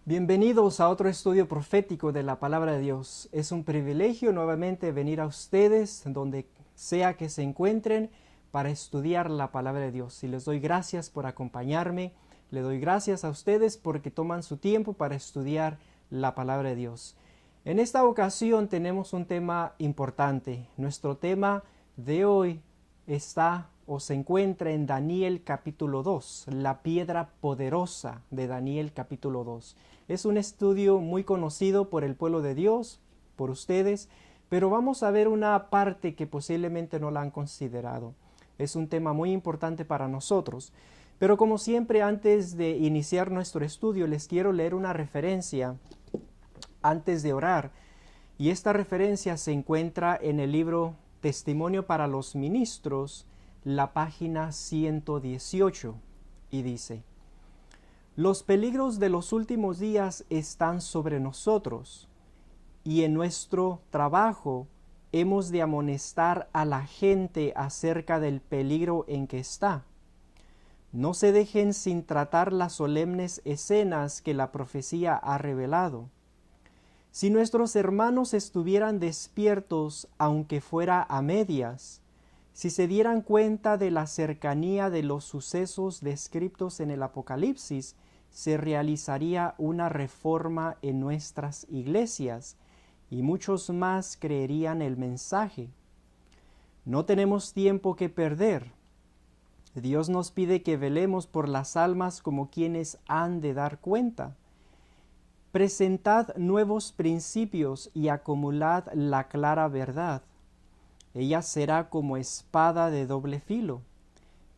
Bienvenidos a otro estudio profético de la Palabra de Dios. Es un privilegio nuevamente venir a ustedes donde sea que se encuentren para estudiar la Palabra de Dios. Y les doy gracias por acompañarme. Le doy gracias a ustedes porque toman su tiempo para estudiar la Palabra de Dios. En esta ocasión tenemos un tema importante. Nuestro tema de hoy está o se encuentra en Daniel capítulo 2, la piedra poderosa de Daniel capítulo 2. Es un estudio muy conocido por el pueblo de Dios, por ustedes, pero vamos a ver una parte que posiblemente no la han considerado. Es un tema muy importante para nosotros. Pero como siempre, antes de iniciar nuestro estudio, les quiero leer una referencia antes de orar. Y esta referencia se encuentra en el libro Testimonio para los Ministros, la página 118, y dice: Los peligros de los últimos días están sobre nosotros, y en nuestro trabajo hemos de amonestar a la gente acerca del peligro en que está. No se dejen sin tratar las solemnes escenas que la profecía ha revelado. Si nuestros hermanos estuvieran despiertos, aunque fuera a medias, si se dieran cuenta de la cercanía de los sucesos descritos en el Apocalipsis, se realizaría una reforma en nuestras iglesias y muchos más creerían el mensaje. No tenemos tiempo que perder. Dios nos pide que velemos por las almas como quienes han de dar cuenta. Presentad nuevos principios y acumulad la clara verdad. Ella será como espada de doble filo,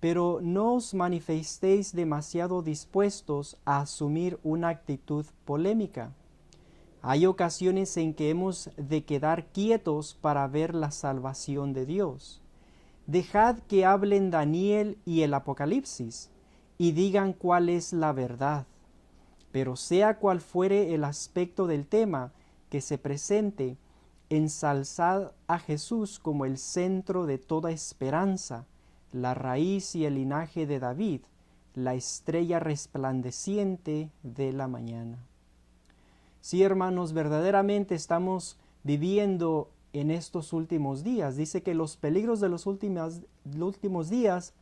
pero no os manifestéis demasiado dispuestos a asumir una actitud polémica. Hay ocasiones en que hemos de quedar quietos para ver la salvación de Dios. Dejad que hablen Daniel y el Apocalipsis, y digan cuál es la verdad. Pero sea cual fuere el aspecto del tema que se presente, ensalzad a Jesús como el centro de toda esperanza, la raíz y el linaje de David, la estrella resplandeciente de la mañana. Sí, hermanos, verdaderamente estamos viviendo en estos últimos días. Dice que los peligros de los últimos días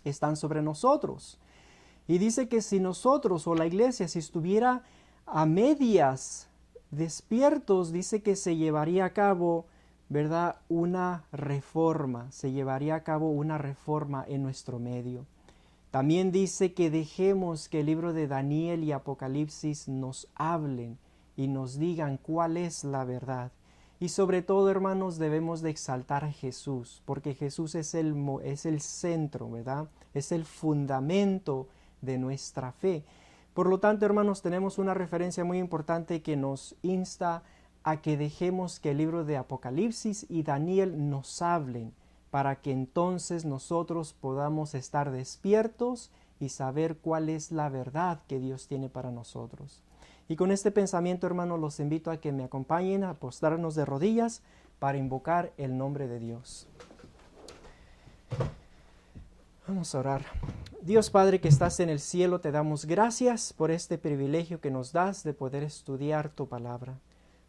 están sobre nosotros. Y dice que si nosotros o la iglesia, si estuviera a medias despiertos, dice que se llevaría a cabo, ¿verdad?, una reforma, se llevaría a cabo una reforma en nuestro medio. También dice que dejemos que el libro de Daniel y Apocalipsis nos hablen y nos digan cuál es la verdad. Y sobre todo, hermanos, debemos de exaltar a Jesús, porque Jesús es el centro, ¿verdad? Es el fundamento de nuestra fe. Por lo tanto, hermanos, tenemos una referencia muy importante que nos insta a que dejemos que el libro de Apocalipsis y Daniel nos hablen, para que entonces nosotros podamos estar despiertos y saber cuál es la verdad que Dios tiene para nosotros. Y con este pensamiento, hermanos, los invito a que me acompañen a postrarnos de rodillas para invocar el nombre de Dios. Vamos a orar. Dios Padre que estás en el cielo, te damos gracias por este privilegio que nos das de poder estudiar tu palabra.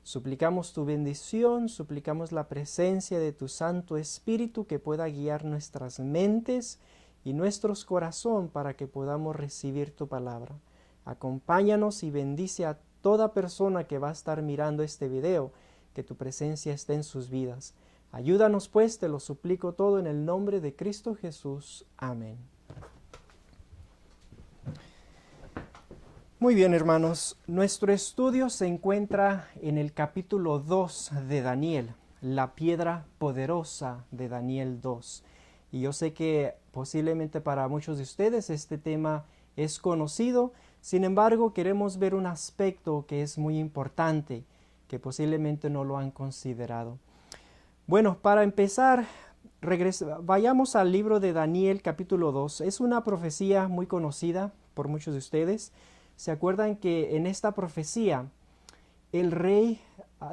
Suplicamos tu bendición, suplicamos la presencia de tu Santo Espíritu que pueda guiar nuestras mentes y nuestros corazones para que podamos recibir tu palabra. Acompáñanos y bendice a toda persona que va a estar mirando este video, que tu presencia esté en sus vidas. Ayúdanos pues, te lo suplico todo en el nombre de Cristo Jesús. Amén. Muy bien, hermanos, nuestro estudio se encuentra en el capítulo 2 de Daniel, la piedra poderosa de Daniel 2. Y yo sé que posiblemente para muchos de ustedes este tema es conocido, sin embargo queremos ver un aspecto que es muy importante, que posiblemente no lo han considerado. Bueno, para empezar, vayamos al libro de Daniel capítulo 2. Es una profecía muy conocida por muchos de ustedes. ¿Se acuerdan que en esta profecía el rey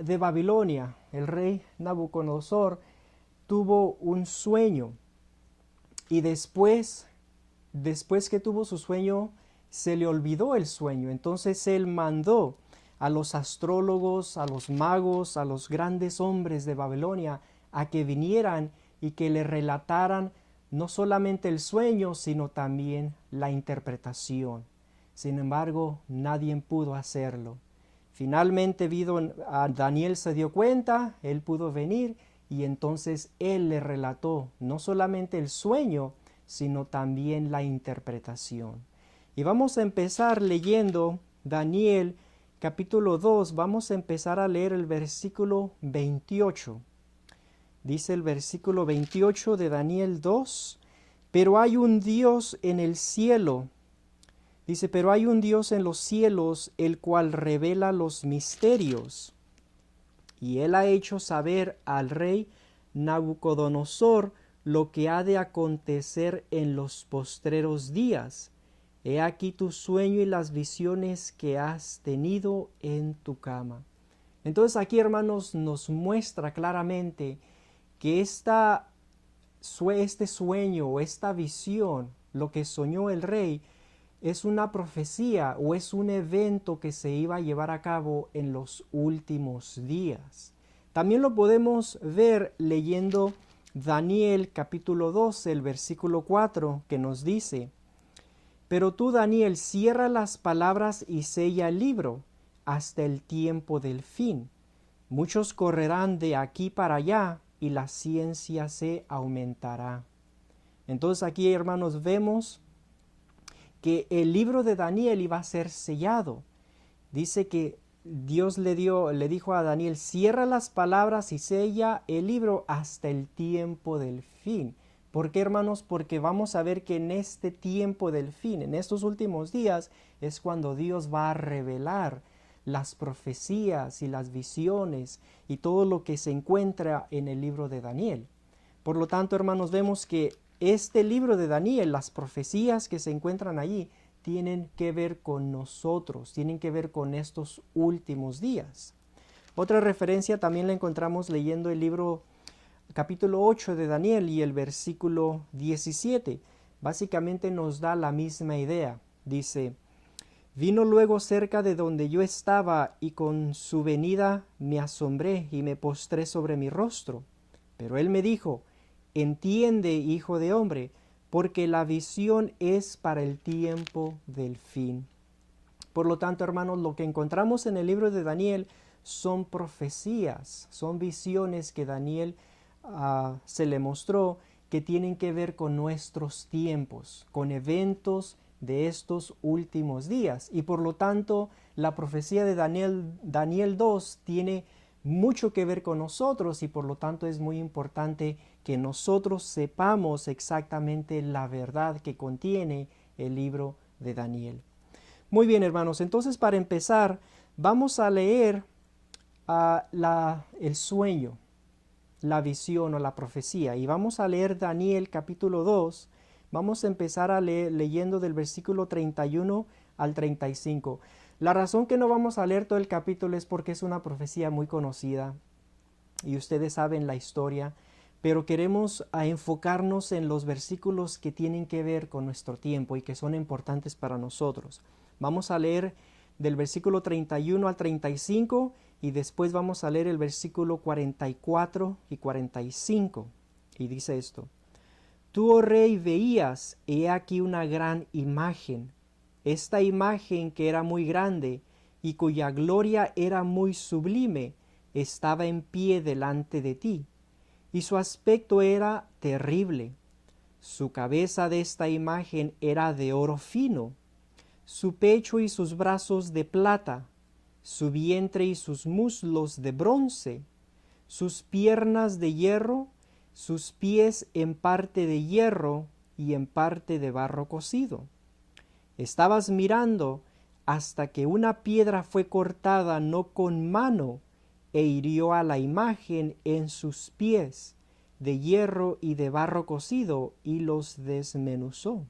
de Babilonia, el rey Nabucodonosor, tuvo un sueño? Y después que tuvo su sueño, se le olvidó el sueño. Entonces él mandó a los astrólogos, a los magos, a los grandes hombres de Babilonia a que vinieran y que le relataran no solamente el sueño, sino también la interpretación. Sin embargo, nadie pudo hacerlo. Finalmente a Daniel se dio cuenta, él pudo venir y entonces él le relató no solamente el sueño, sino también la interpretación. Y vamos a empezar leyendo Daniel capítulo 2, vamos a empezar a leer el versículo 28. Dice el versículo 28 de Daniel 2, pero hay un Dios en el cielo. Dice, pero hay un Dios en los cielos, el cual revela los misterios. Y él ha hecho saber al rey Nabucodonosor lo que ha de acontecer en los postreros días. He aquí tu sueño y las visiones que has tenido en tu cama. Entonces aquí, hermanos, nos muestra claramente que este sueño o esta visión, lo que soñó el rey, es una profecía o es un evento que se iba a llevar a cabo en los últimos días. También lo podemos ver leyendo Daniel capítulo 12, el versículo 4, que nos dice, pero tú, Daniel, cierra las palabras y sella el libro hasta el tiempo del fin. Muchos correrán de aquí para allá y la ciencia se aumentará. Entonces aquí, hermanos, vemos que el libro de Daniel iba a ser sellado. Dice que Dios le dijo a Daniel, cierra las palabras y sella el libro hasta el tiempo del fin. ¿Por qué, hermanos? Porque vamos a ver que en este tiempo del fin, en estos últimos días, es cuando Dios va a revelar las profecías y las visiones y todo lo que se encuentra en el libro de Daniel. Por lo tanto, hermanos, vemos que este libro de Daniel, las profecías que se encuentran allí, tienen que ver con nosotros, tienen que ver con estos últimos días. Otra referencia también la encontramos leyendo el libro capítulo 8 de Daniel y el versículo 17. Básicamente nos da la misma idea. Dice, vino luego cerca de donde yo estaba y con su venida me asombré y me postré sobre mi rostro. Pero él me dijo, entiende, hijo de hombre, porque la visión es para el tiempo del fin. Por lo tanto, hermanos, lo que encontramos en el libro de Daniel son profecías, son visiones que Daniel se le mostró que tienen que ver con nuestros tiempos, con eventos de estos últimos días. Y por lo tanto, la profecía de Daniel 2 tiene mucho que ver con nosotros y por lo tanto es muy importante que nosotros sepamos exactamente la verdad que contiene el libro de Daniel. Muy bien, hermanos, entonces para empezar vamos a leer el sueño, la visión o la profecía, y vamos a leer Daniel capítulo 2. Vamos a empezar a leer leyendo del versículo 31 al 35. La razón que no vamos a leer todo el capítulo es porque es una profecía muy conocida y ustedes saben la historia, pero queremos enfocarnos en los versículos que tienen que ver con nuestro tiempo y que son importantes para nosotros. Vamos a leer del versículo 31 al 35 y después vamos a leer el versículo 44 y 45. Y dice esto, tú, oh rey, veías, he aquí una gran imagen. Esta imagen que era muy grande y cuya gloria era muy sublime, estaba en pie delante de ti, y su aspecto era terrible. Su cabeza de esta imagen era de oro fino, su pecho y sus brazos de plata, su vientre y sus muslos de bronce, sus piernas de hierro, sus pies en parte de hierro y en parte de barro cocido. Estabas mirando hasta que una piedra fue cortada no con mano e hirió a la imagen en sus pies de hierro y de barro cocido y los desmenuzó.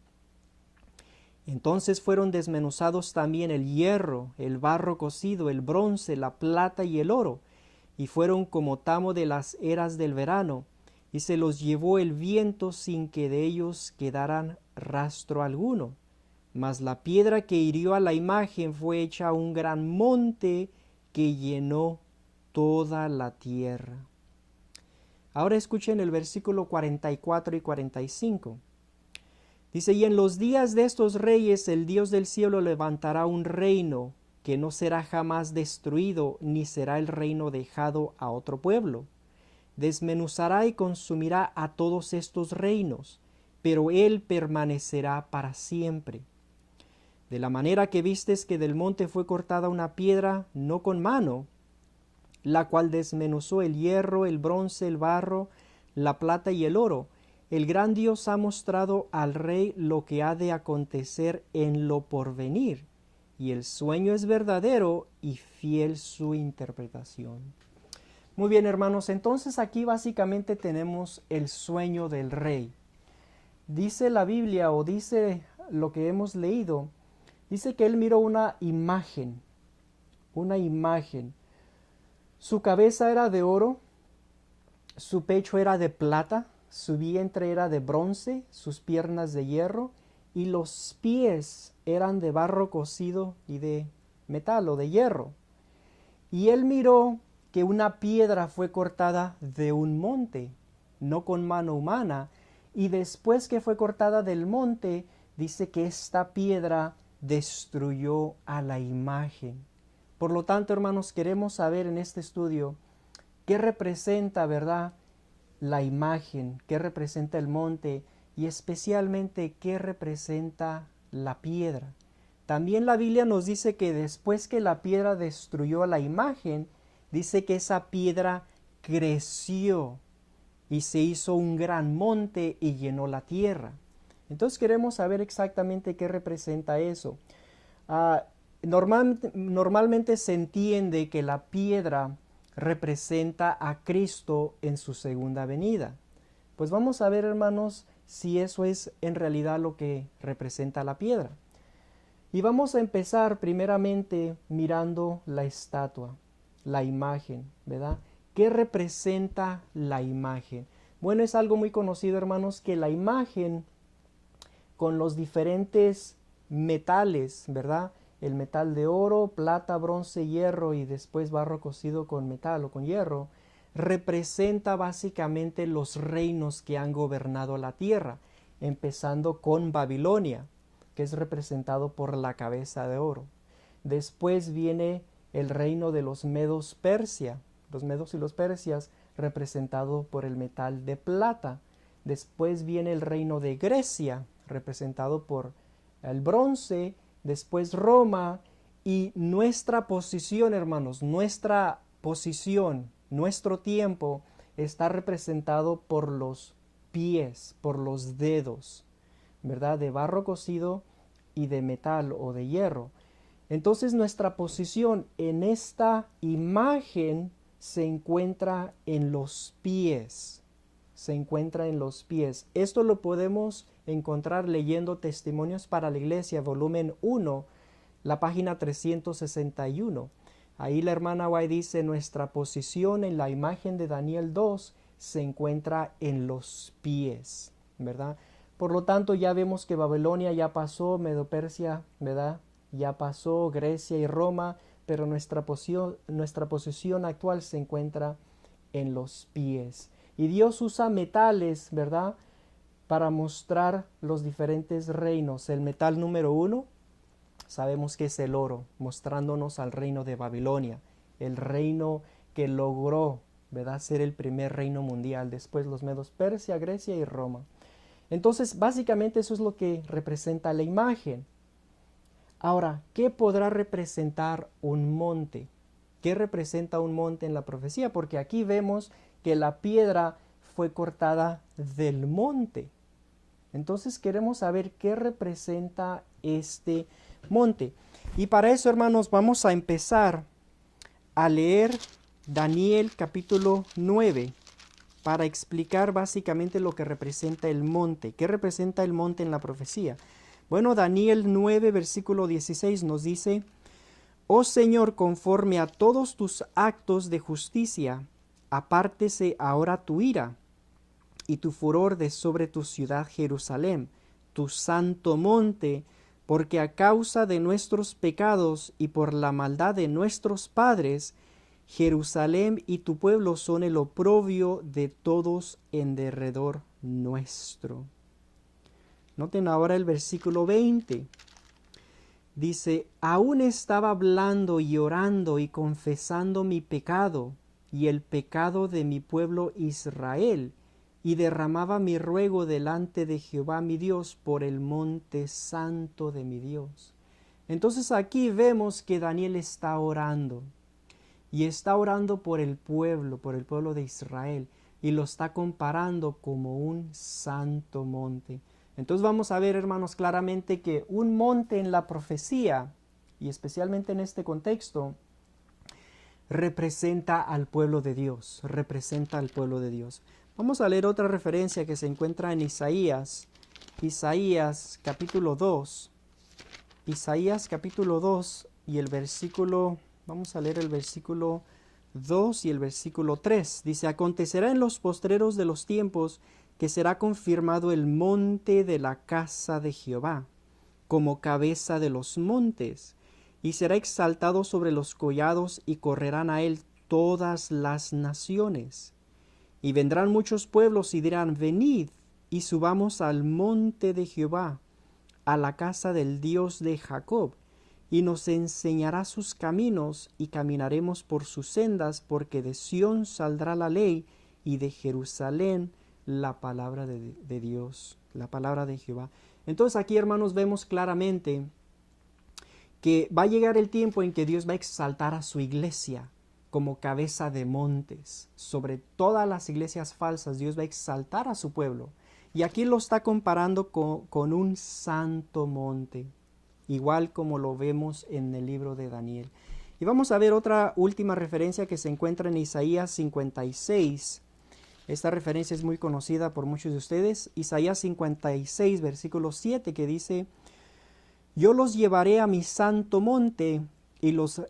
Entonces fueron desmenuzados también el hierro, el barro cocido, el bronce, la plata y el oro, y fueron como tamo de las eras del verano, y se los llevó el viento sin que de ellos quedaran rastro alguno. mas la piedra que hirió a la imagen fue hecha un gran monte que llenó toda la tierra. Ahora escuchen el versículo 44 y 45. Dice, y en los días de estos reyes el Dios del cielo levantará un reino que no será jamás destruido, ni será el reino dejado a otro pueblo. Desmenuzará y consumirá a todos estos reinos, pero él permanecerá para siempre. De la manera que vistes que del monte fue cortada una piedra, no con mano, la cual desmenuzó el hierro, el bronce, el barro, la plata y el oro, el gran Dios ha mostrado al rey lo que ha de acontecer en lo porvenir, y el sueño es verdadero y fiel su interpretación. Muy bien, hermanos, entonces aquí básicamente tenemos el sueño del rey. Dice la Biblia, o dice lo que hemos leído, dice que él miró una imagen. Su cabeza era de oro, su pecho era de plata, su vientre era de bronce, sus piernas de hierro, y los pies eran de barro cocido y de metal o de hierro. Y él miró que una piedra fue cortada de un monte, no con mano humana, y después que fue cortada del monte, dice que esta piedra destruyó a la imagen. Por lo tanto, hermanos, queremos saber en este estudio qué representa, ¿verdad?, la imagen, qué representa el monte y especialmente qué representa la piedra. También la Biblia nos dice que después que la piedra destruyó a la imagen, dice que esa piedra creció y se hizo un gran monte y llenó la tierra. Entonces queremos saber exactamente qué representa eso. Normalmente se entiende que la piedra representa a Cristo en su segunda venida. Pues vamos a ver, hermanos, si eso es en realidad lo que representa la piedra. Y vamos a empezar primeramente mirando la estatua, la imagen, ¿verdad? ¿Qué representa la imagen? Bueno, es algo muy conocido, hermanos, que la imagen con los diferentes metales, ¿verdad? El metal de oro, plata, bronce, hierro y después barro cocido con metal o con hierro, representa básicamente los reinos que han gobernado la tierra, empezando con Babilonia, que es representado por la cabeza de oro. Después viene el reino de los medos Persia, los medos y los persias, representado por el metal de plata. Después viene el reino de Grecia, representado por el bronce. Después Roma, y nuestra posición, hermanos, nuestra posición, nuestro tiempo está representado por los pies, por los dedos, ¿verdad? De barro cocido y de metal o de hierro. Entonces nuestra posición en esta imagen se encuentra en los pies. Se encuentra en los pies. Esto lo podemos encontrar leyendo Testimonios para la Iglesia, volumen 1, la página 361. Ahí la hermana White dice, nuestra posición en la imagen de Daniel 2 se encuentra en los pies, ¿verdad? Por lo tanto, ya vemos que Babilonia ya pasó, Medo-Persia, ¿verdad? Ya pasó, Grecia y Roma, pero nuestra posición actual se encuentra en los pies. Y Dios usa metales, ¿verdad?, para mostrar los diferentes reinos. El metal número 1, sabemos que es el oro, mostrándonos al reino de Babilonia, el reino que logró, ¿verdad?, ser el primer reino mundial. Después los medos Persia, Grecia y Roma. Entonces, básicamente eso es lo que representa la imagen. Ahora, ¿qué podrá representar un monte? ¿Qué representa un monte en la profecía? Porque aquí vemos que la piedra fue cortada del monte. Entonces queremos saber qué representa este monte. Y para eso, hermanos, vamos a empezar a leer Daniel capítulo 9 para explicar básicamente lo que representa el monte. ¿Qué representa el monte en la profecía? Bueno, Daniel 9, versículo 16 nos dice, «Oh Señor, conforme a todos tus actos de justicia, apártese ahora tu ira y tu furor de sobre tu ciudad Jerusalén, tu santo monte, porque a causa de nuestros pecados y por la maldad de nuestros padres, Jerusalén y tu pueblo son el oprobio de todos en derredor nuestro. Noten ahora el versículo 20. Dice, aún estaba hablando y orando y confesando mi pecado y el pecado de mi pueblo Israel, y derramaba mi ruego delante de Jehová mi Dios por el monte santo de mi Dios. Entonces aquí vemos que Daniel está orando, y está orando por el pueblo de Israel, y lo está comparando como un santo monte. Entonces vamos a ver, hermanos, claramente que un monte en la profecía, y especialmente en este contexto, representa al pueblo de Dios, representa al pueblo de Dios. Vamos a leer otra referencia que se encuentra en Isaías capítulo 2. Isaías capítulo 2 y el versículo, vamos a leer el versículo 2 y el versículo 3. Dice, acontecerá en los postreros de los tiempos que será confirmado el monte de la casa de Jehová, como cabeza de los montes, y será exaltado sobre los collados, y correrán a él todas las naciones. Y vendrán muchos pueblos y dirán, venid, y subamos al monte de Jehová, a la casa del Dios de Jacob, y nos enseñará sus caminos, y caminaremos por sus sendas, porque de Sión saldrá la ley, y de Jerusalén la palabra de Dios, la palabra de Jehová. Entonces aquí, hermanos, vemos claramente que va a llegar el tiempo en que Dios va a exaltar a su iglesia como cabeza de montes. Sobre todas las iglesias falsas, Dios va a exaltar a su pueblo. Y aquí lo está comparando con un santo monte, igual como lo vemos en el libro de Daniel. Y vamos a ver otra última referencia que se encuentra en Isaías 56. Esta referencia es muy conocida por muchos de ustedes. Isaías 56, versículo 7, que dice, yo los llevaré a mi santo monte y los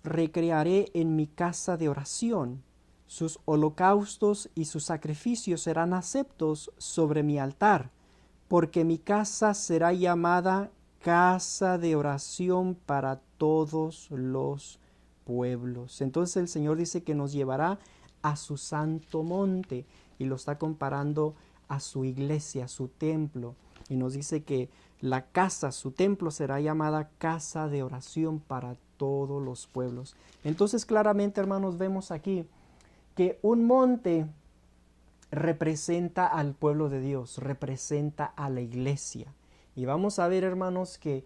recrearé en mi casa de oración. Sus holocaustos y sus sacrificios serán aceptos sobre mi altar, porque mi casa será llamada casa de oración para todos los pueblos. Entonces el Señor dice que nos llevará a su santo monte, y lo está comparando a su iglesia, a su templo, y nos dice que la casa, su templo, será llamada casa de oración para todos los pueblos. Entonces claramente, hermanos, vemos aquí que un monte representa al pueblo de Dios, representa a la iglesia. Y vamos a ver, hermanos, que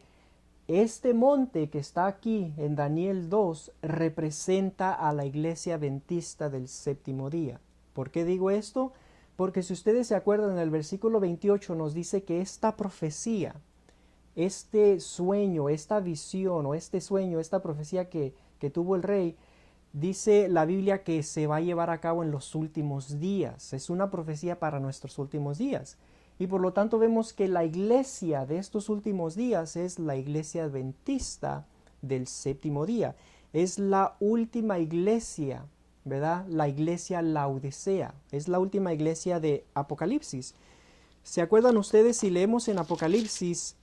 este monte que está aquí en Daniel 2 representa a la iglesia adventista del séptimo día. ¿Por qué digo esto? Porque si ustedes se acuerdan, en el versículo 28 nos dice que esta profecía, este sueño, esta visión o este sueño, esta profecía que tuvo el rey, dice la Biblia que se va a llevar a cabo en los últimos días. Es una profecía para nuestros últimos días. Y por lo tanto vemos que la iglesia de estos últimos días es la iglesia adventista del séptimo día. Es la última iglesia, ¿verdad? La iglesia Laodicea. Es la última iglesia de Apocalipsis. ¿Se acuerdan ustedes si leemos en Apocalipsis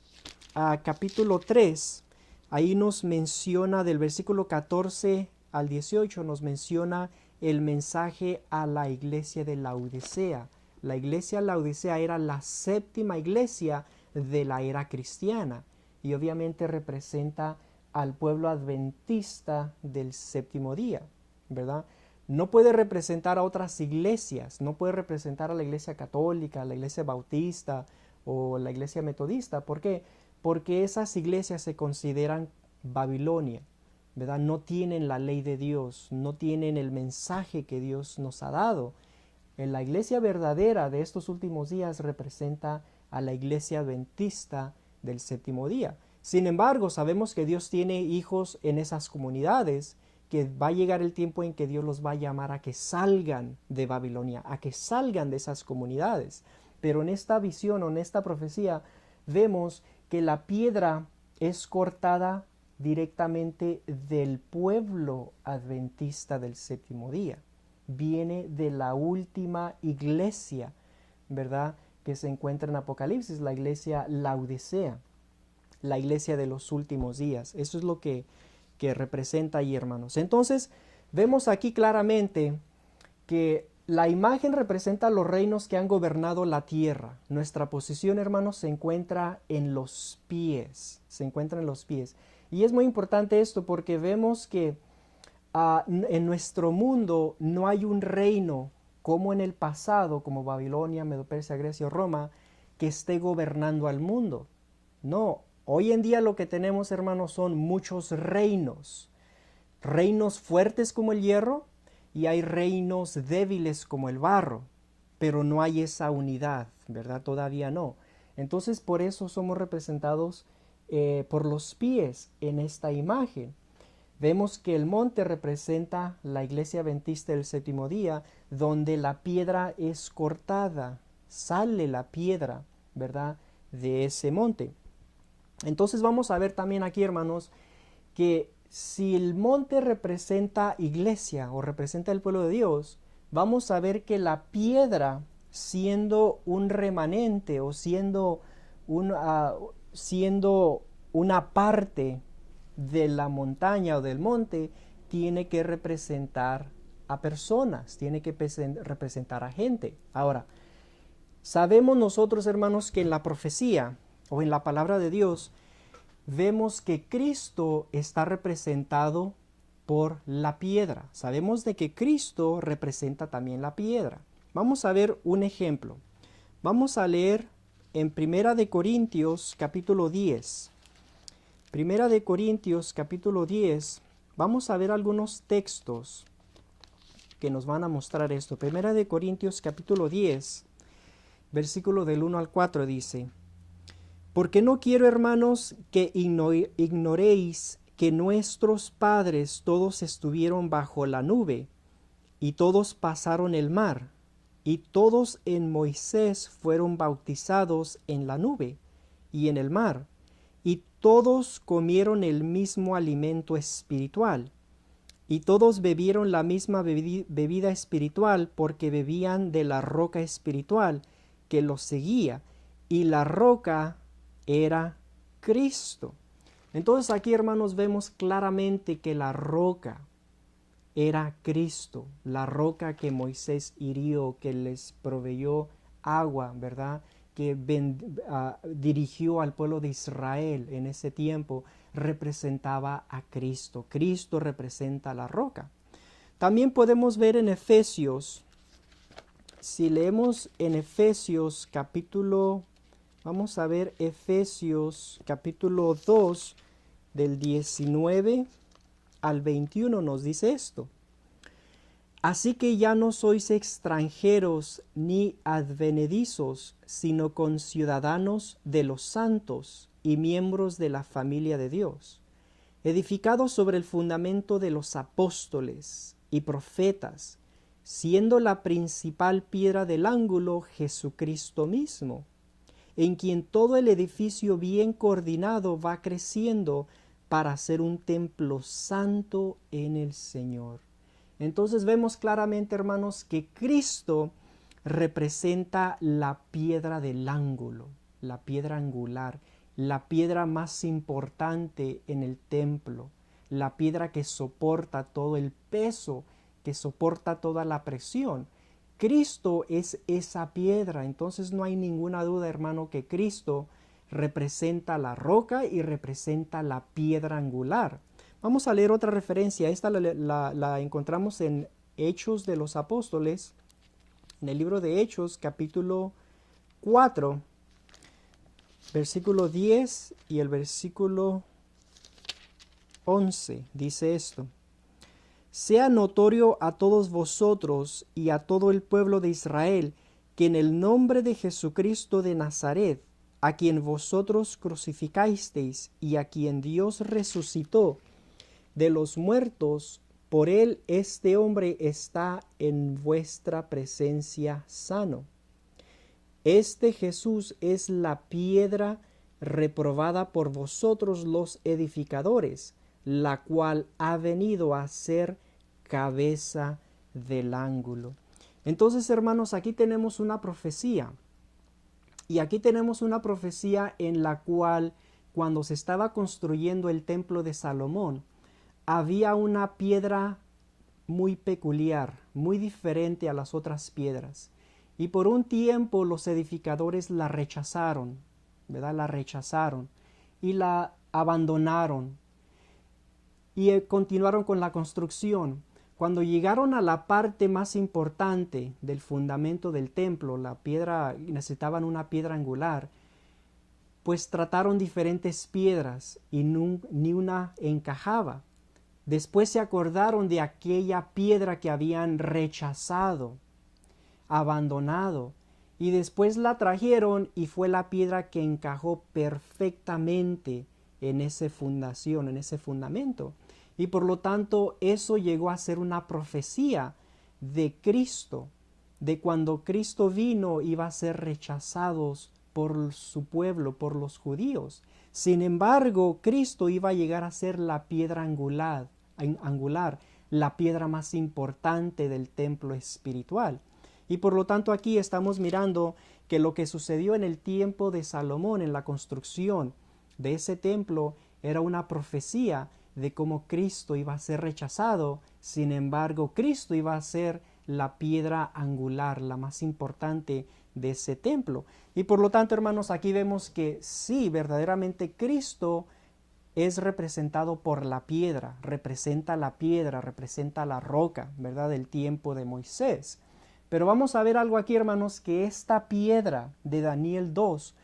capítulo 3? Ahí nos menciona del versículo 14 al 18, nos menciona el mensaje a la iglesia de Laodicea. La iglesia Laodicea era la séptima iglesia de la era cristiana, y obviamente representa al pueblo adventista del séptimo día, ¿verdad? No puede representar a otras iglesias, no puede representar a la iglesia católica, a la iglesia bautista o la iglesia metodista. ¿Por qué? Porque esas iglesias se consideran Babilonia, ¿verdad? No tienen la ley de Dios, no tienen el mensaje que Dios nos ha dado. En la iglesia verdadera de estos últimos días representa a la iglesia adventista del séptimo día. Sin embargo, sabemos que Dios tiene hijos en esas comunidades, que va a llegar el tiempo en que Dios los va a llamar a que salgan de Babilonia, a que salgan de esas comunidades. Pero en esta visión o en esta profecía vemos que la piedra es cortada directamente del pueblo adventista del séptimo día. Viene de la última iglesia, ¿verdad?, que se encuentra en Apocalipsis, la iglesia Laodicea. la iglesia de los últimos días. Eso es lo que representa ahí, hermanos. Entonces, vemos aquí claramente que la imagen representa los reinos que han gobernado la tierra. Nuestra posición, hermanos, se encuentra en los pies. Se encuentra en los pies. Y es muy importante esto porque vemos que en nuestro mundo no hay un reino como en el pasado, como Babilonia, Medo-Persia, Grecia o Roma, que esté gobernando al mundo. No, hoy en día lo que tenemos, hermanos, son muchos reinos. Reinos fuertes como el hierro y hay reinos débiles como el barro, pero no hay esa unidad, ¿verdad? Todavía no. Entonces por eso somos representados por los pies en esta imagen. Vemos que el monte representa la iglesia adventista del séptimo día, donde la piedra es cortada, sale la piedra, ¿verdad?, de ese monte. Entonces vamos a ver también aquí, hermanos, que si el monte representa iglesia o representa el pueblo de Dios, vamos a ver que la piedra, siendo un remanente o siendo una parte de la montaña o del monte, tiene que representar a personas, tiene que representar a gente. Ahora, sabemos nosotros, hermanos, que en la profecía o en la palabra de Dios, vemos que Cristo está representado por la piedra. Sabemos de que Cristo representa también la piedra. Vamos a ver un ejemplo. Vamos a leer en Primera de Corintios capítulo 10. Primera de Corintios capítulo 10. Vamos a ver algunos textos que nos van a mostrar esto. Primera de Corintios capítulo 10, versículo del 1 al 4 dice: Porque no quiero, hermanos, que ignoréis que nuestros padres todos estuvieron bajo la nube, y todos pasaron el mar, y todos en Moisés fueron bautizados en la nube y en el mar, y todos comieron el mismo alimento espiritual, y todos bebieron la misma bebida espiritual, porque bebían de la roca espiritual que los seguía, y la roca era Cristo. Entonces aquí, hermanos, vemos claramente que la roca era Cristo, la roca que Moisés hirió, que les proveyó agua, ¿verdad?, que dirigió al pueblo de Israel en ese tiempo, representaba a Cristo. Cristo representa la roca. También podemos ver en Efesios, si leemos en Efesios capítulo, vamos a ver Efesios capítulo 2 del 19 al 21 nos dice esto: Así que ya no sois extranjeros ni advenedizos, sino conciudadanos de los santos y miembros de la familia de Dios, edificados sobre el fundamento de los apóstoles y profetas, siendo la principal piedra del ángulo Jesucristo mismo, en quien todo el edificio bien coordinado va creciendo para ser un templo santo en el Señor. Entonces vemos claramente, hermanos, que Cristo representa la piedra del ángulo, la piedra angular, la piedra más importante en el templo, la piedra que soporta todo el peso, que soporta toda la presión. Cristo es esa piedra. Entonces no hay ninguna duda, hermano, que Cristo representa la roca y representa la piedra angular. Vamos a leer otra referencia. Esta la encontramos en Hechos de los Apóstoles, en el libro de Hechos, capítulo 4, versículo 10 y el versículo 11. Dice esto: Sea notorio a todos vosotros y a todo el pueblo de Israel que en el nombre de Jesucristo de Nazaret, a quien vosotros crucificasteis y a quien Dios resucitó de los muertos, por él este hombre está en vuestra presencia sano. Este Jesús es la piedra reprobada por vosotros los edificadores, la cual ha venido a ser cabeza del ángulo. Entonces, hermanos, aquí tenemos una profecía. Y aquí tenemos una profecía en la cual cuando se estaba construyendo el templo de Salomón, había una piedra muy peculiar, muy diferente a las otras piedras. Y por un tiempo los edificadores la rechazaron, ¿verdad? La rechazaron y la abandonaron y continuaron con la construcción. Cuando llegaron a la parte más importante del fundamento del templo, la piedra, necesitaban una piedra angular, pues trataron diferentes piedras y ni una encajaba. Después se acordaron de aquella piedra que habían rechazado, abandonado, y después la trajeron y fue la piedra que encajó perfectamente en esa fundación, en ese fundamento. Y por lo tanto eso llegó a ser una profecía de Cristo, de cuando Cristo vino iba a ser rechazados por su pueblo, por los judíos. Sin embargo, Cristo iba a llegar a ser la piedra angular, la piedra más importante del templo espiritual. Y por lo tanto aquí estamos mirando que lo que sucedió en el tiempo de Salomón en la construcción de ese templo era una profecía de cómo Cristo iba a ser rechazado. Sin embargo, Cristo iba a ser la piedra angular, la más importante de ese templo. Y por lo tanto, hermanos, aquí vemos que sí, verdaderamente Cristo es representado por la piedra, representa la roca, ¿verdad? Del tiempo de Moisés. Pero vamos a ver algo aquí, hermanos, que esta piedra de Daniel 2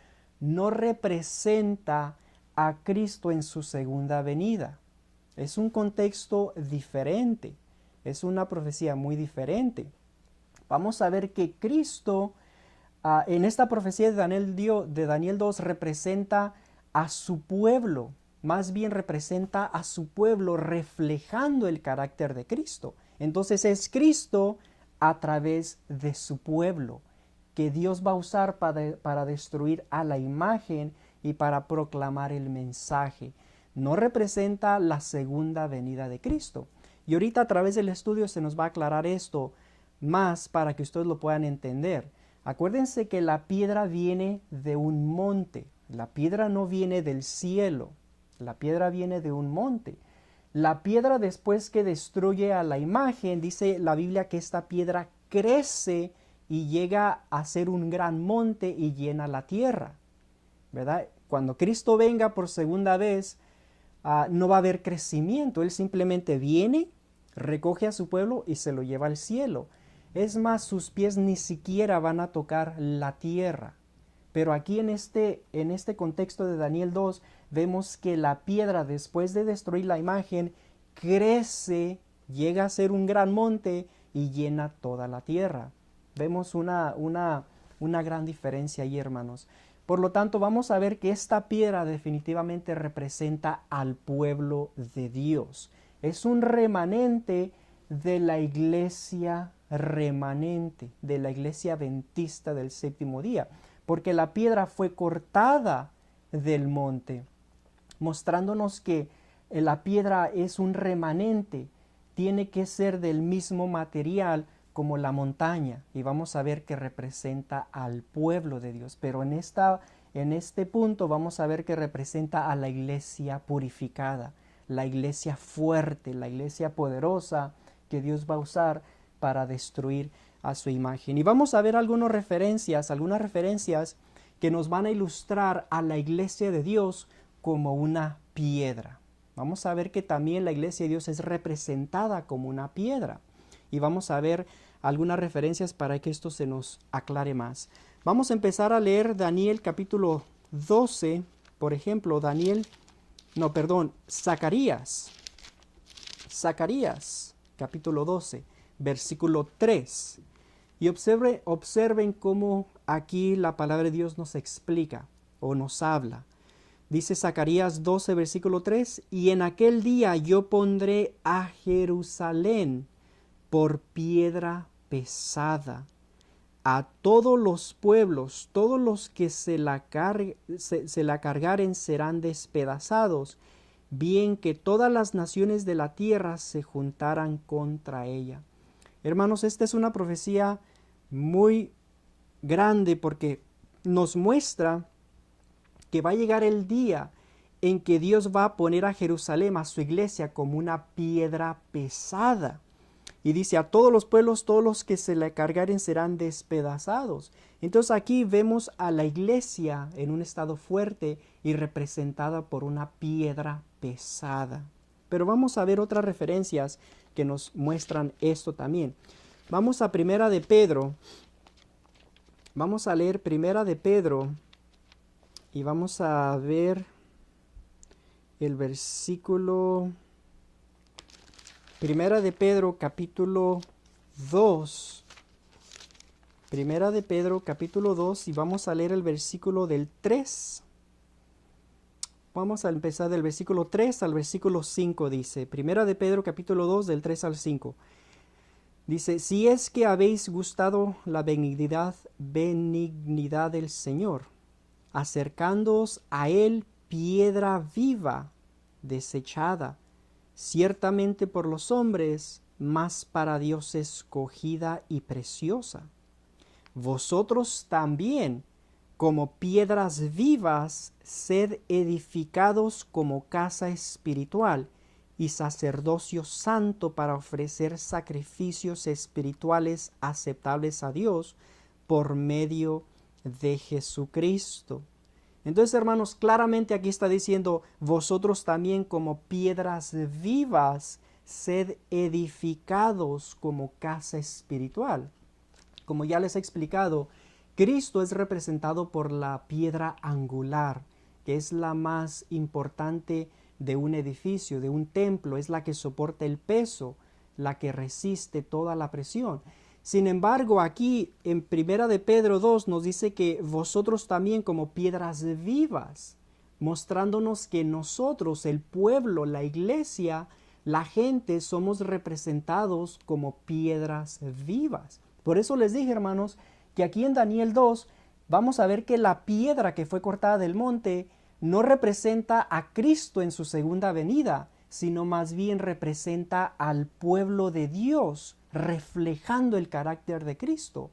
no representa a Cristo en su segunda venida. Es un contexto diferente, es una profecía muy diferente. Vamos a ver que Cristo en esta profecía de Daniel 2 representa a su pueblo, más bien representa a su pueblo reflejando el carácter de Cristo. Entonces es Cristo a través de su pueblo que Dios va a usar para destruir a la imagen y para proclamar el mensaje. No representa la segunda venida de Cristo. Y ahorita a través del estudio se nos va a aclarar esto más para que ustedes lo puedan entender. Acuérdense que la piedra viene de un monte. La piedra no viene del cielo. La piedra viene de un monte. La piedra, después que destruye a la imagen, dice la Biblia que esta piedra crece y llega a ser un gran monte y llena la tierra, ¿verdad? Cuando Cristo venga por segunda vez, no va a haber crecimiento. Él simplemente viene, recoge a su pueblo y se lo lleva al cielo. Es más, sus pies ni siquiera van a tocar la tierra. Pero aquí en este contexto de Daniel 2, vemos que la piedra, después de destruir la imagen, crece, llega a ser un gran monte y llena toda la tierra. Vemos una gran diferencia ahí, hermanos. Por lo tanto, vamos a ver que esta piedra definitivamente representa al pueblo de Dios. Es un remanente de la iglesia de la iglesia adventista del séptimo día, porque la piedra fue cortada del monte, mostrándonos que la piedra es un remanente, tiene que ser del mismo material como la montaña, y vamos a ver que representa al pueblo de Dios. Pero en este punto vamos a ver que representa a la iglesia purificada, la iglesia fuerte, la iglesia poderosa que Dios va a usar para destruir a su imagen. Y vamos a ver algunas referencias que nos van a ilustrar a la iglesia de Dios como una piedra. Vamos a ver que también la iglesia de Dios es representada como una piedra. Y vamos a ver algunas referencias para que esto se nos aclare más. Vamos a empezar a leer Daniel capítulo 12, por ejemplo, Zacarías capítulo 12, versículo 3. Y observen cómo aquí la palabra de Dios nos explica o nos habla. Dice Zacarías 12, versículo 3, y en aquel día yo pondré a Jerusalén por piedra pesada. A todos los pueblos, todos los que se la cargaren serán despedazados, bien que todas las naciones de la tierra se juntaran contra ella. Hermanos, esta es una profecía muy grande porque nos muestra que va a llegar el día en que Dios va a poner a Jerusalén, a su iglesia, como una piedra pesada. Y dice, a todos los pueblos, todos los que se le cargaren serán despedazados. Entonces aquí vemos a la iglesia en un estado fuerte y representada por una piedra pesada. Pero vamos a ver otras referencias que nos muestran esto también. Vamos a Primera de Pedro. Vamos a leer Primera de Pedro y vamos a ver el versículo. Primera de Pedro capítulo 2. Primera de Pedro capítulo 2 y vamos a leer el versículo del 3. Vamos a empezar del versículo 3 al versículo 5, dice. Primera de Pedro capítulo 2 del 3 al 5. Dice, si es que habéis gustado la benignidad del Señor, acercándoos a Él piedra viva, desechada, ciertamente por los hombres, mas para Dios escogida y preciosa. Vosotros también, como piedras vivas, sed edificados como casa espiritual y sacerdocio santo para ofrecer sacrificios espirituales aceptables a Dios por medio de Jesucristo. Entonces, hermanos, claramente aquí está diciendo, vosotros también como piedras vivas, sed edificados como casa espiritual. Como ya les he explicado, Cristo es representado por la piedra angular, que es la más importante de un edificio, de un templo, es la que soporta el peso, la que resiste toda la presión. Sin embargo, aquí en Primera de Pedro 2 nos dice que vosotros también como piedras vivas, mostrándonos que nosotros, el pueblo, la iglesia, la gente, somos representados como piedras vivas. Por eso les dije, hermanos, que aquí en Daniel 2 vamos a ver que la piedra que fue cortada del monte no representa a Cristo en su segunda venida, sino más bien representa al pueblo de Dios, reflejando el carácter de Cristo.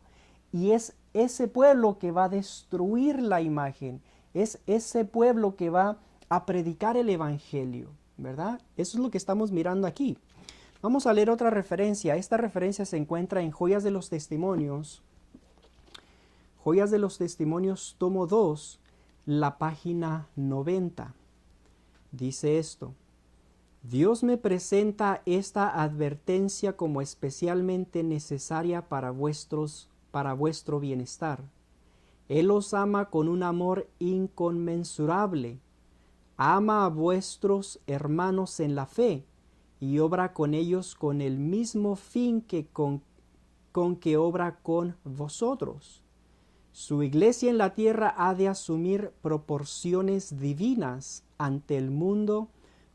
Y es ese pueblo que va a destruir la imagen, es ese pueblo que va a predicar el evangelio, ¿verdad? Eso es lo que estamos mirando aquí. Vamos a leer otra referencia. Esta referencia se encuentra en Joyas de los Testimonios. Joyas de los Testimonios, tomo 2, la página 90. Dice esto. Dios me presenta esta advertencia como especialmente necesaria para vuestro bienestar. Él os ama con un amor inconmensurable. Ama a vuestros hermanos en la fe y obra con ellos con el mismo fin que con que obra con vosotros. Su iglesia en la tierra ha de asumir proporciones divinas ante el mundo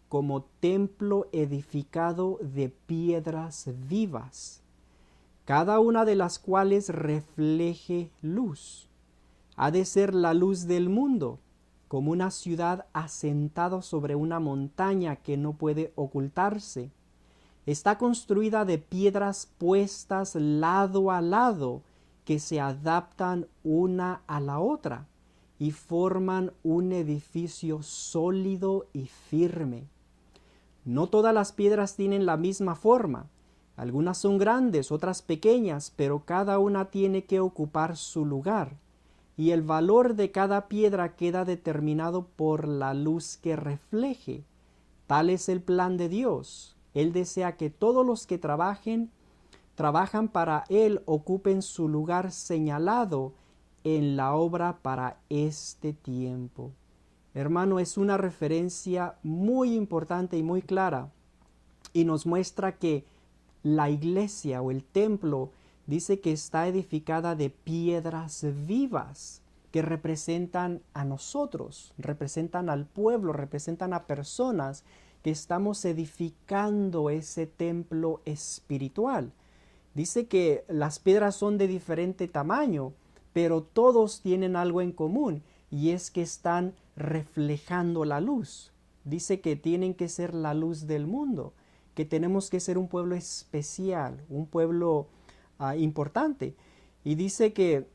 como templo edificado de piedras vivas, cada una de las cuales refleje luz. Ha de ser la luz del mundo, como una ciudad asentada sobre una montaña que no puede ocultarse. Está construida de piedras puestas lado a lado, que se adaptan una a la otra y forman un edificio sólido y firme. No todas las piedras tienen la misma forma. Algunas son grandes, otras pequeñas, pero cada una tiene que ocupar su lugar. Y el valor de cada piedra queda determinado por la luz que refleje. Tal es el plan de Dios. Él desea que todos los que trabajan para Él ocupen su lugar señalado en la obra para este tiempo. Hermano, es una referencia muy importante y muy clara y nos muestra que la iglesia o el templo dice que está edificada de piedras vivas que representan a nosotros, representan al pueblo, representan a personas que estamos edificando ese templo espiritual. Dice que las piedras son de diferente tamaño, pero todos tienen algo en común y es que están reflejando la luz. Dice que tienen que ser la luz del mundo, que tenemos que ser un pueblo especial, un pueblo importante. Y dice que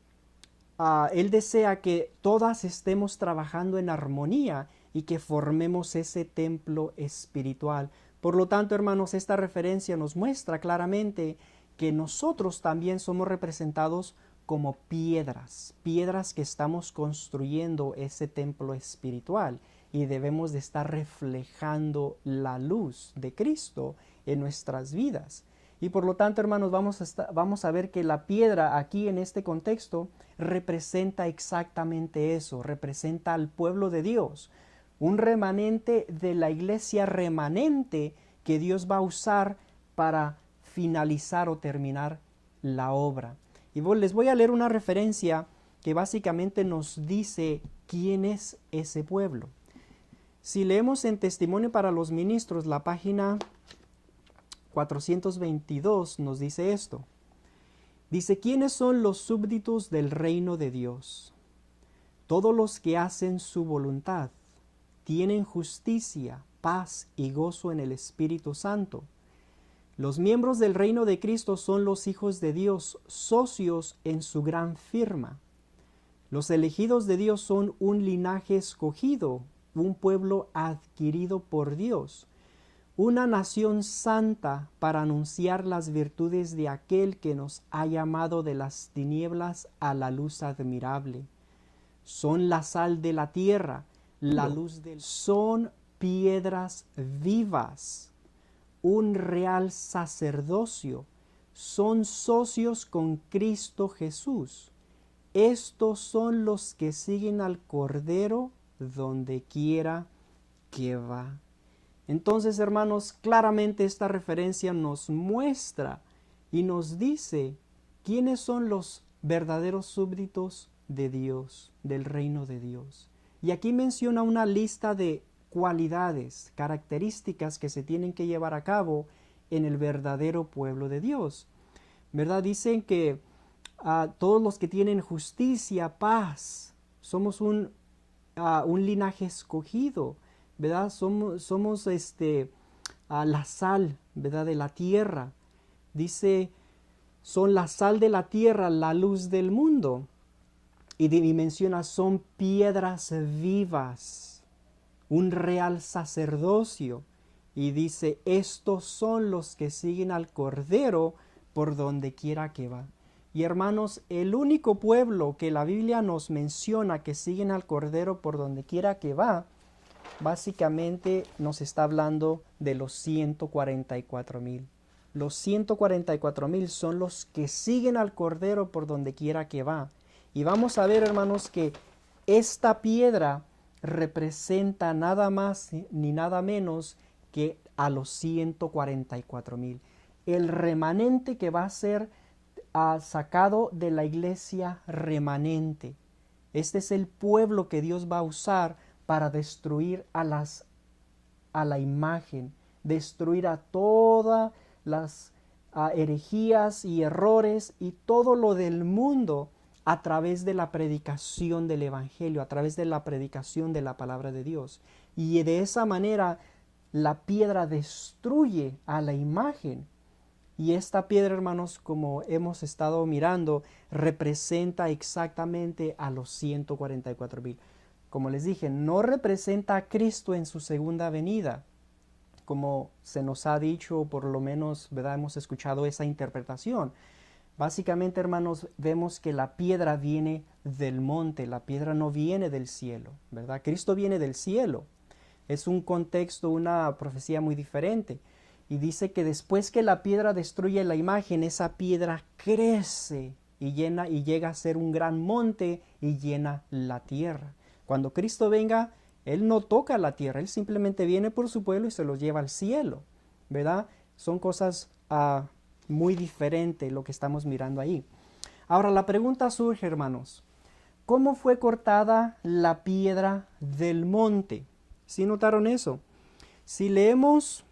Él desea que todas estemos trabajando en armonía y que formemos ese templo espiritual. Por lo tanto, hermanos, esta referencia nos muestra claramente que nosotros también somos representados como piedras, piedras que estamos construyendo ese templo espiritual y debemos de estar reflejando la luz de Cristo en nuestras vidas. Y por lo tanto, hermanos, vamos a ver que la piedra aquí en este contexto representa exactamente eso, representa al pueblo de Dios, un remanente de la iglesia remanente que Dios va a usar para finalizar o terminar la obra. Y les voy a leer una referencia que básicamente nos dice quién es ese pueblo. Si leemos en Testimonio para los Ministros, la página 422 nos dice esto. Dice, ¿quiénes son los súbditos del reino de Dios? Todos los que hacen su voluntad, tienen justicia, paz y gozo en el Espíritu Santo. Los miembros del reino de Cristo son los hijos de Dios, socios en su gran firma. Los elegidos de Dios son un linaje escogido, un pueblo adquirido por Dios, una nación santa para anunciar las virtudes de aquel que nos ha llamado de las tinieblas a la luz admirable. Son la sal de la tierra, la luz del... Son piedras vivas, un real sacerdocio, son socios con Cristo Jesús. Estos son los que siguen al Cordero donde quiera que va. Entonces, hermanos, claramente esta referencia nos muestra y nos dice quiénes son los verdaderos súbditos de Dios, del reino de Dios. Y aquí menciona una lista de cualidades, características que se tienen que llevar a cabo en el verdadero pueblo de Dios. ¿Verdad? Dicen que todos los que tienen justicia, paz, somos un linaje escogido, ¿verdad? Somos la sal, ¿verdad? De la tierra. Dice, son la sal de la tierra, la luz del mundo. Y menciona, son piedras vivas, un real sacerdocio. Y dice, estos son los que siguen al Cordero por donde quiera que va. Y hermanos, el único pueblo que la Biblia nos menciona que siguen al Cordero por donde quiera que va, básicamente nos está hablando de los 144,000. Los 144,000 son los que siguen al Cordero por donde quiera que va. Y vamos a ver, hermanos, que esta piedra representa nada más ni nada menos que a los 144,000. El remanente que va a ser sacado de la iglesia remanente. Este es el pueblo que Dios va a usar para destruir a la imagen, destruir a todas las herejías y errores y todo lo del mundo a través de la predicación del Evangelio, a través de la predicación de la palabra de Dios. Y de esa manera la piedra destruye a la imagen. Y esta piedra, hermanos, como hemos estado mirando, representa exactamente a los 144,000. Como les dije, no representa a Cristo en su segunda venida, como se nos ha dicho, o por lo menos, ¿verdad?, hemos escuchado esa interpretación. Básicamente, hermanos, vemos que la piedra viene del monte, la piedra no viene del cielo, ¿verdad? Cristo viene del cielo. Es un contexto, una profecía muy diferente. Y dice que después que la piedra destruye la imagen, esa piedra crece y llega a ser un gran monte y llena la tierra. Cuando Cristo venga, Él no toca la tierra, Él simplemente viene por su pueblo y se los lleva al cielo, ¿verdad? Son cosas muy diferentes lo que estamos mirando ahí. Ahora la pregunta surge, hermanos, ¿cómo fue cortada la piedra del monte? ¿Sí notaron eso? Si leemos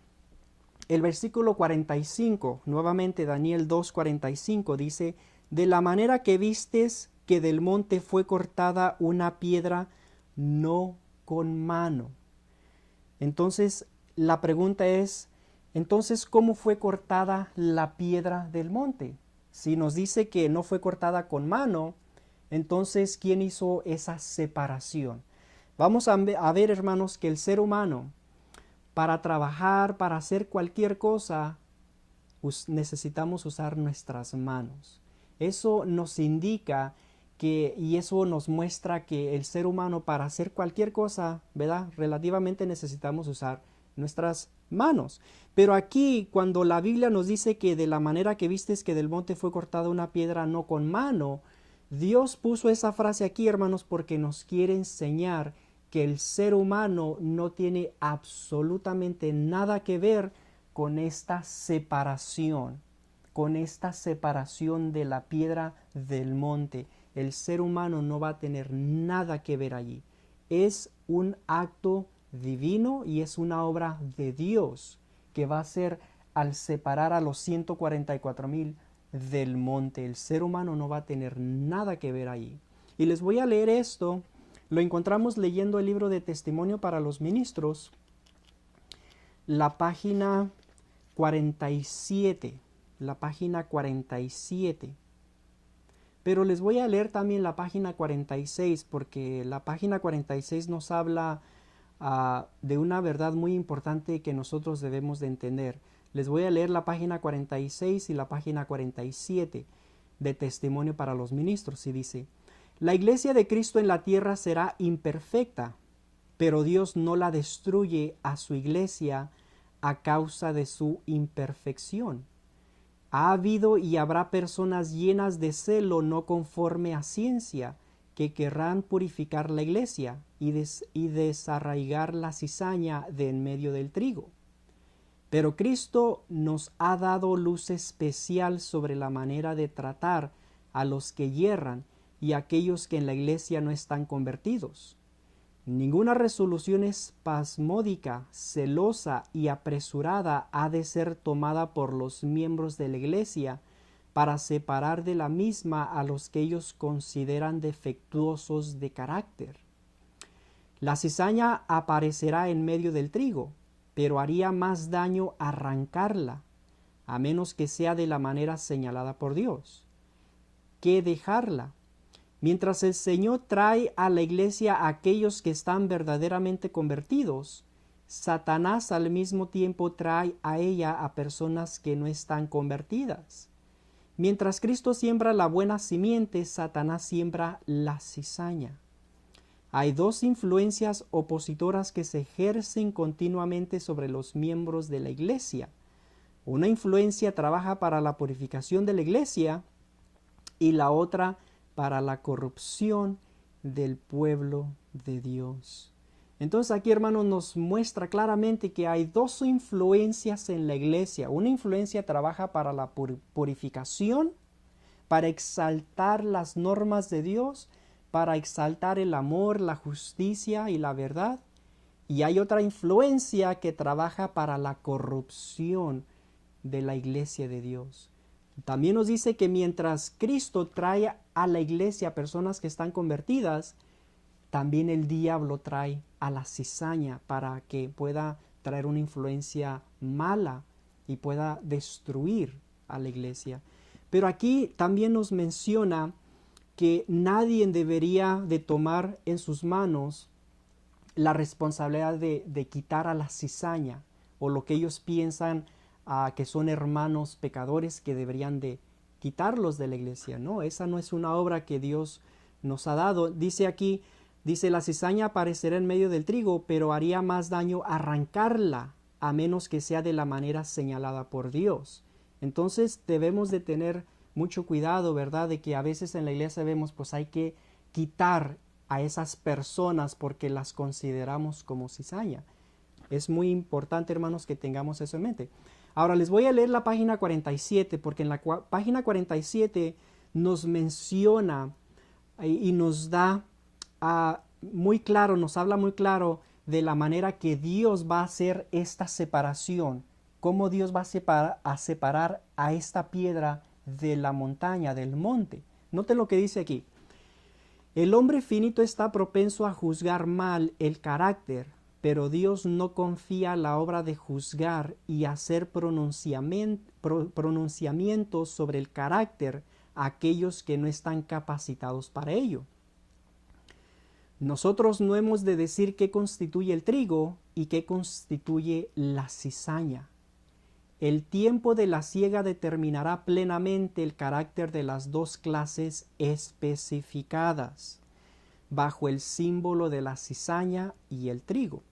el versículo 45, nuevamente Daniel 2:45 dice, de la manera que vistes que del monte fue cortada una piedra no con mano. Entonces la pregunta es, entonces, ¿cómo fue cortada la piedra del monte? Si nos dice que no fue cortada con mano, entonces, ¿quién hizo esa separación? Vamos a ver, hermanos, que el ser humano, para trabajar, para hacer cualquier cosa, necesitamos usar nuestras manos. Eso nos indica que, y eso nos muestra que el ser humano, para hacer cualquier cosa, ¿verdad? Relativamente necesitamos usar nuestras manos. Pero aquí, cuando la Biblia nos dice que de la manera que vistes que del monte fue cortada una piedra no con mano, Dios puso esa frase aquí, hermanos, porque nos quiere enseñar que el ser humano no tiene absolutamente nada que ver con esta separación de la piedra del monte. El ser humano no va a tener nada que ver allí. Es un acto divino y es una obra de Dios que va a ser al separar a los 144,000 del monte. El ser humano no va a tener nada que ver allí. Y les voy a leer esto. Lo encontramos leyendo el libro de Testimonio para los Ministros, la página 47. La página 47. Pero les voy a leer también la página 46, porque la página 46 nos habla de una verdad muy importante que nosotros debemos de entender. Les voy a leer la página 46 y la página 47 de Testimonio para los Ministros, y dice: la iglesia de Cristo en la tierra será imperfecta, pero Dios no la destruye a su iglesia a causa de su imperfección. Ha habido y habrá personas llenas de celo no conforme a ciencia, que querrán purificar la iglesia y desarraigar la cizaña de en medio del trigo. Pero Cristo nos ha dado luz especial sobre la manera de tratar a los que yerran y a aquellos que en la iglesia no están convertidos. Ninguna resolución espasmódica, celosa y apresurada ha de ser tomada por los miembros de la iglesia para separar de la misma a los que ellos consideran defectuosos de carácter. La cizaña aparecerá en medio del trigo, pero haría más daño arrancarla, a menos que sea de la manera señalada por Dios, que dejarla. Mientras el Señor trae a la iglesia a aquellos que están verdaderamente convertidos, Satanás al mismo tiempo trae a ella a personas que no están convertidas. Mientras Cristo siembra la buena simiente, Satanás siembra la cizaña. Hay dos influencias opositoras que se ejercen continuamente sobre los miembros de la iglesia. Una influencia trabaja para la purificación de la iglesia y la otra para la corrupción del pueblo de Dios. Entonces aquí, hermanos, nos muestra claramente que hay dos influencias en la iglesia. Una influencia trabaja para la purificación, para exaltar las normas de Dios, para exaltar el amor, la justicia y la verdad. Y hay otra influencia que trabaja para la corrupción de la iglesia de Dios. También nos dice que mientras Cristo trae a la iglesia personas que están convertidas, también el diablo trae a la cizaña para que pueda traer una influencia mala y pueda destruir a la iglesia. Pero aquí también nos menciona que nadie debería de tomar en sus manos la responsabilidad de quitar a la cizaña o lo que ellos piensan que son hermanos pecadores que deberían de quitarlos de la iglesia. No, esa no es una obra que Dios nos ha dado. Dice aquí, dice: la cizaña aparecerá en medio del trigo, pero haría más daño arrancarla, a menos que sea de la manera señalada por Dios. Entonces debemos de tener mucho cuidado, ¿verdad? De que a veces en la iglesia vemos, pues hay que quitar a esas personas porque las consideramos como cizaña. Es muy importante, hermanos, que tengamos eso en mente. Ahora les voy a leer la página 47, porque en la página 47 nos menciona y nos da muy claro, nos habla muy claro de la manera que Dios va a hacer esta separación, cómo Dios va a separar a esta piedra de la montaña, del monte. Noten lo que dice aquí: el hombre finito está propenso a juzgar mal el carácter, pero Dios no confía la obra de juzgar y hacer pronunciamientos sobre el carácter a aquellos que no están capacitados para ello. Nosotros no hemos de decir qué constituye el trigo y qué constituye la cizaña. El tiempo de la siega determinará plenamente el carácter de las dos clases especificadas, bajo el símbolo de la cizaña y el trigo.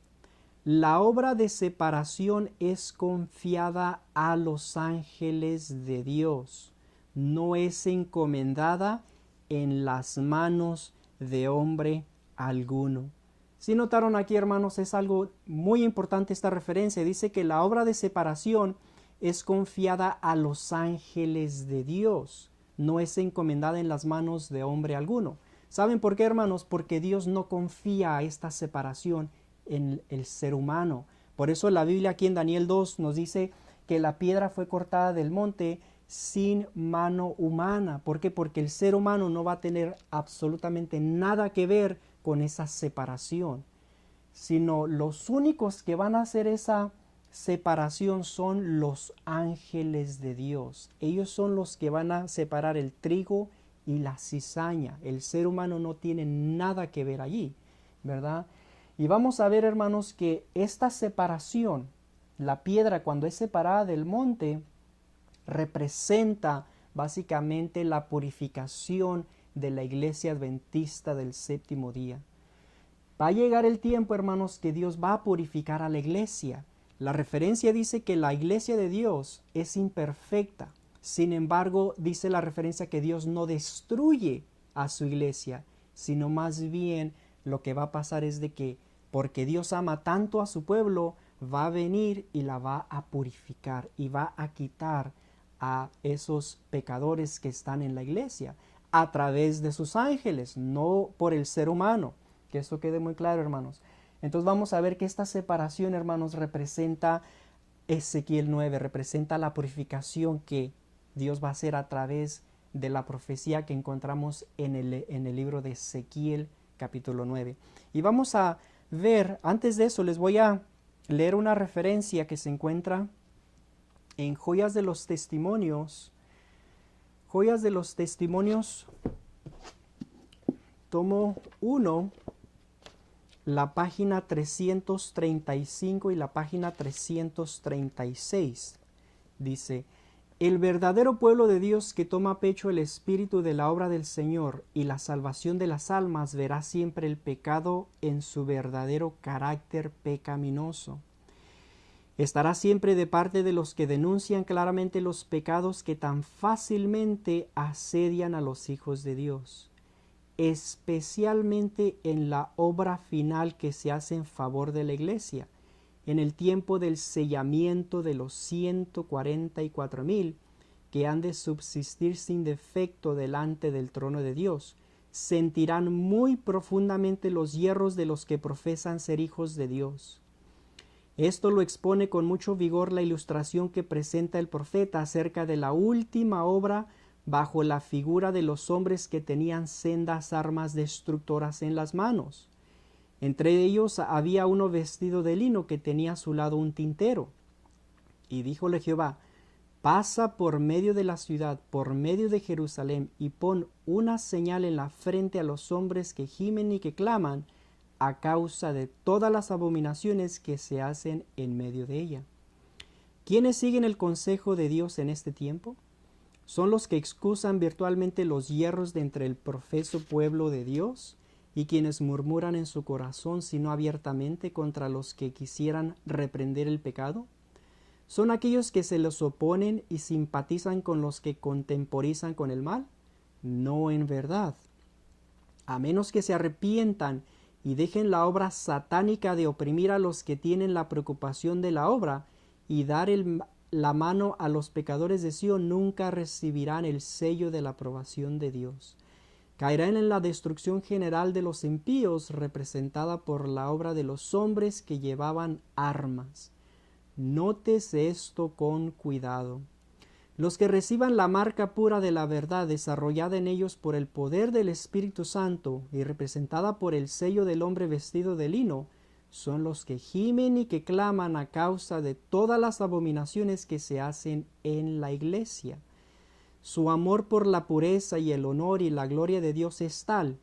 La obra de separación es confiada a los ángeles de Dios, no es encomendada en las manos de hombre alguno. Si notaron aquí, hermanos, es algo muy importante esta referencia. Dice que la obra de separación es confiada a los ángeles de Dios, no es encomendada en las manos de hombre alguno. ¿Saben por qué, hermanos? Porque Dios no confía esta separación en el ser humano. Por eso la Biblia aquí en Daniel 2 nos dice que la piedra fue cortada del monte sin mano humana. ¿Por qué? Porque el ser humano no va a tener absolutamente nada que ver con esa separación, sino los únicos que van a hacer esa separación son los ángeles de Dios. Ellos son los que van a separar el trigo y la cizaña. El ser humano no tiene nada que ver allí, ¿verdad? Y vamos a ver, hermanos, que esta separación, la piedra cuando es separada del monte, representa básicamente la purificación de la iglesia adventista del séptimo día. Va a llegar el tiempo, hermanos, que Dios va a purificar a la iglesia. La referencia dice que la iglesia de Dios es imperfecta. Sin embargo, dice la referencia que Dios no destruye a su iglesia, sino más bien lo que va a pasar es de que porque Dios ama tanto a su pueblo, va a venir y la va a purificar y va a quitar a esos pecadores que están en la iglesia a través de sus ángeles, no por el ser humano. Que eso quede muy claro, hermanos. Entonces vamos a ver que esta separación, hermanos, representa Ezequiel 9, representa la purificación que Dios va a hacer a través de la profecía que encontramos en el libro de Ezequiel capítulo 9. Y vamos a ver, antes de eso les voy a leer una referencia que se encuentra en Joyas de los Testimonios. Joyas de los Testimonios, tomo 1, la página 335 y la página 336. Dice: el verdadero pueblo de Dios que toma a pecho el espíritu de la obra del Señor y la salvación de las almas verá siempre el pecado en su verdadero carácter pecaminoso. Estará siempre de parte de los que denuncian claramente los pecados que tan fácilmente asedian a los hijos de Dios, especialmente en la obra final que se hace en favor de la iglesia, en el tiempo del sellamiento de los 144,000 que han de subsistir sin defecto delante del trono de Dios. Sentirán muy profundamente los hierros de los que profesan ser hijos de Dios. Esto lo expone con mucho vigor la ilustración que presenta el profeta acerca de la última obra bajo la figura de los hombres que tenían sendas armas destructoras en las manos. Entre ellos había uno vestido de lino que tenía a su lado un tintero. Y díjole Jehová: pasa por medio de la ciudad, por medio de Jerusalén, y pon una señal en la frente a los hombres que gimen y que claman a causa de todas las abominaciones que se hacen en medio de ella. ¿Quiénes siguen el consejo de Dios en este tiempo? Son los que excusan virtualmente los hierros de entre el profeso pueblo de Dios, y quienes murmuran en su corazón, sino abiertamente, contra los que quisieran reprender el pecado. ¿Son aquellos que se los oponen y simpatizan con los que contemporizan con el mal? No, en verdad. A menos que se arrepientan y dejen la obra satánica de oprimir a los que tienen la preocupación de la obra y dar la mano a los pecadores de Sion, nunca recibirán el sello de la aprobación de Dios. Caerán en la destrucción general de los impíos, representada por la obra de los hombres que llevaban armas. Nótese esto con cuidado. Los que reciban la marca pura de la verdad desarrollada en ellos por el poder del Espíritu Santo y representada por el sello del hombre vestido de lino, son los que gimen y que claman a causa de todas las abominaciones que se hacen en la iglesia. Su amor por la pureza y el honor y la gloria de Dios es tal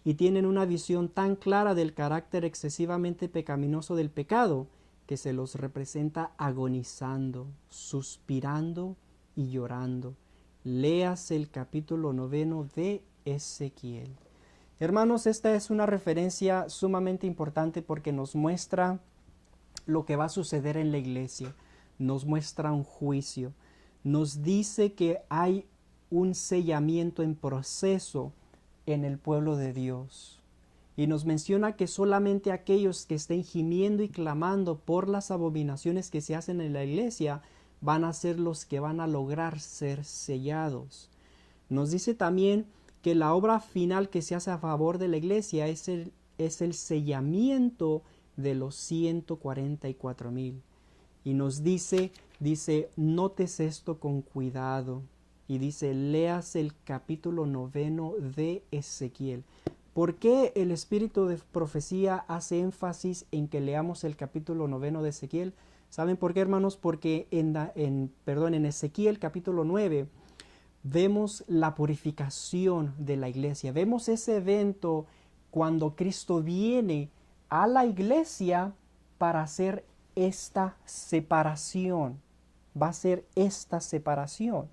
y tienen una visión tan clara del carácter excesivamente pecaminoso del pecado que se los representa agonizando, suspirando y llorando. Léase el capítulo 9 de Ezequiel. Hermanos, esta es una referencia sumamente importante porque nos muestra lo que va a suceder en la iglesia, nos muestra un juicio, nos dice que hay un sellamiento en proceso en el pueblo de Dios. Y nos menciona que solamente aquellos que estén gimiendo y clamando por las abominaciones que se hacen en la iglesia van a ser los que van a lograr ser sellados. Nos dice también que la obra final que se hace a favor de la iglesia es el sellamiento de los 144,000. Y nos dice, notes esto con cuidado. Y dice, leas el capítulo 9 de Ezequiel. ¿Por qué el espíritu de profecía hace énfasis en que leamos el capítulo 9 de Ezequiel? ¿Saben por qué, hermanos? Porque en Ezequiel capítulo 9 vemos la purificación de la iglesia. Vemos ese evento cuando Cristo viene a la iglesia para hacer esta separación. Va a ser esta separación.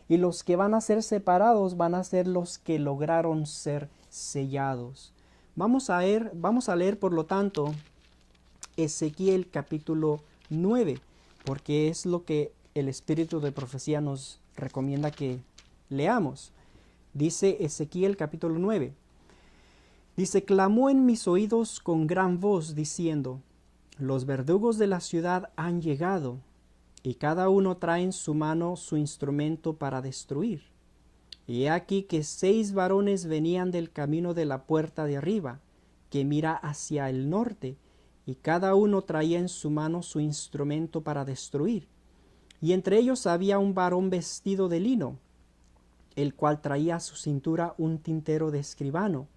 Y los que van a ser separados van a ser los que lograron ser sellados. Vamos a leer, por lo tanto, Ezequiel capítulo 9, porque es lo que el espíritu de profecía nos recomienda que leamos. Dice Ezequiel capítulo 9. Dice, clamó en mis oídos con gran voz, diciendo, los verdugos de la ciudad han llegado, y cada uno trae en su mano su instrumento para destruir. Y he aquí que 6 varones venían del camino de la puerta de arriba, que mira hacia el norte, y cada uno traía en su mano su instrumento para destruir. Y entre ellos había un varón vestido de lino, el cual traía a su cintura un tintero de escribano,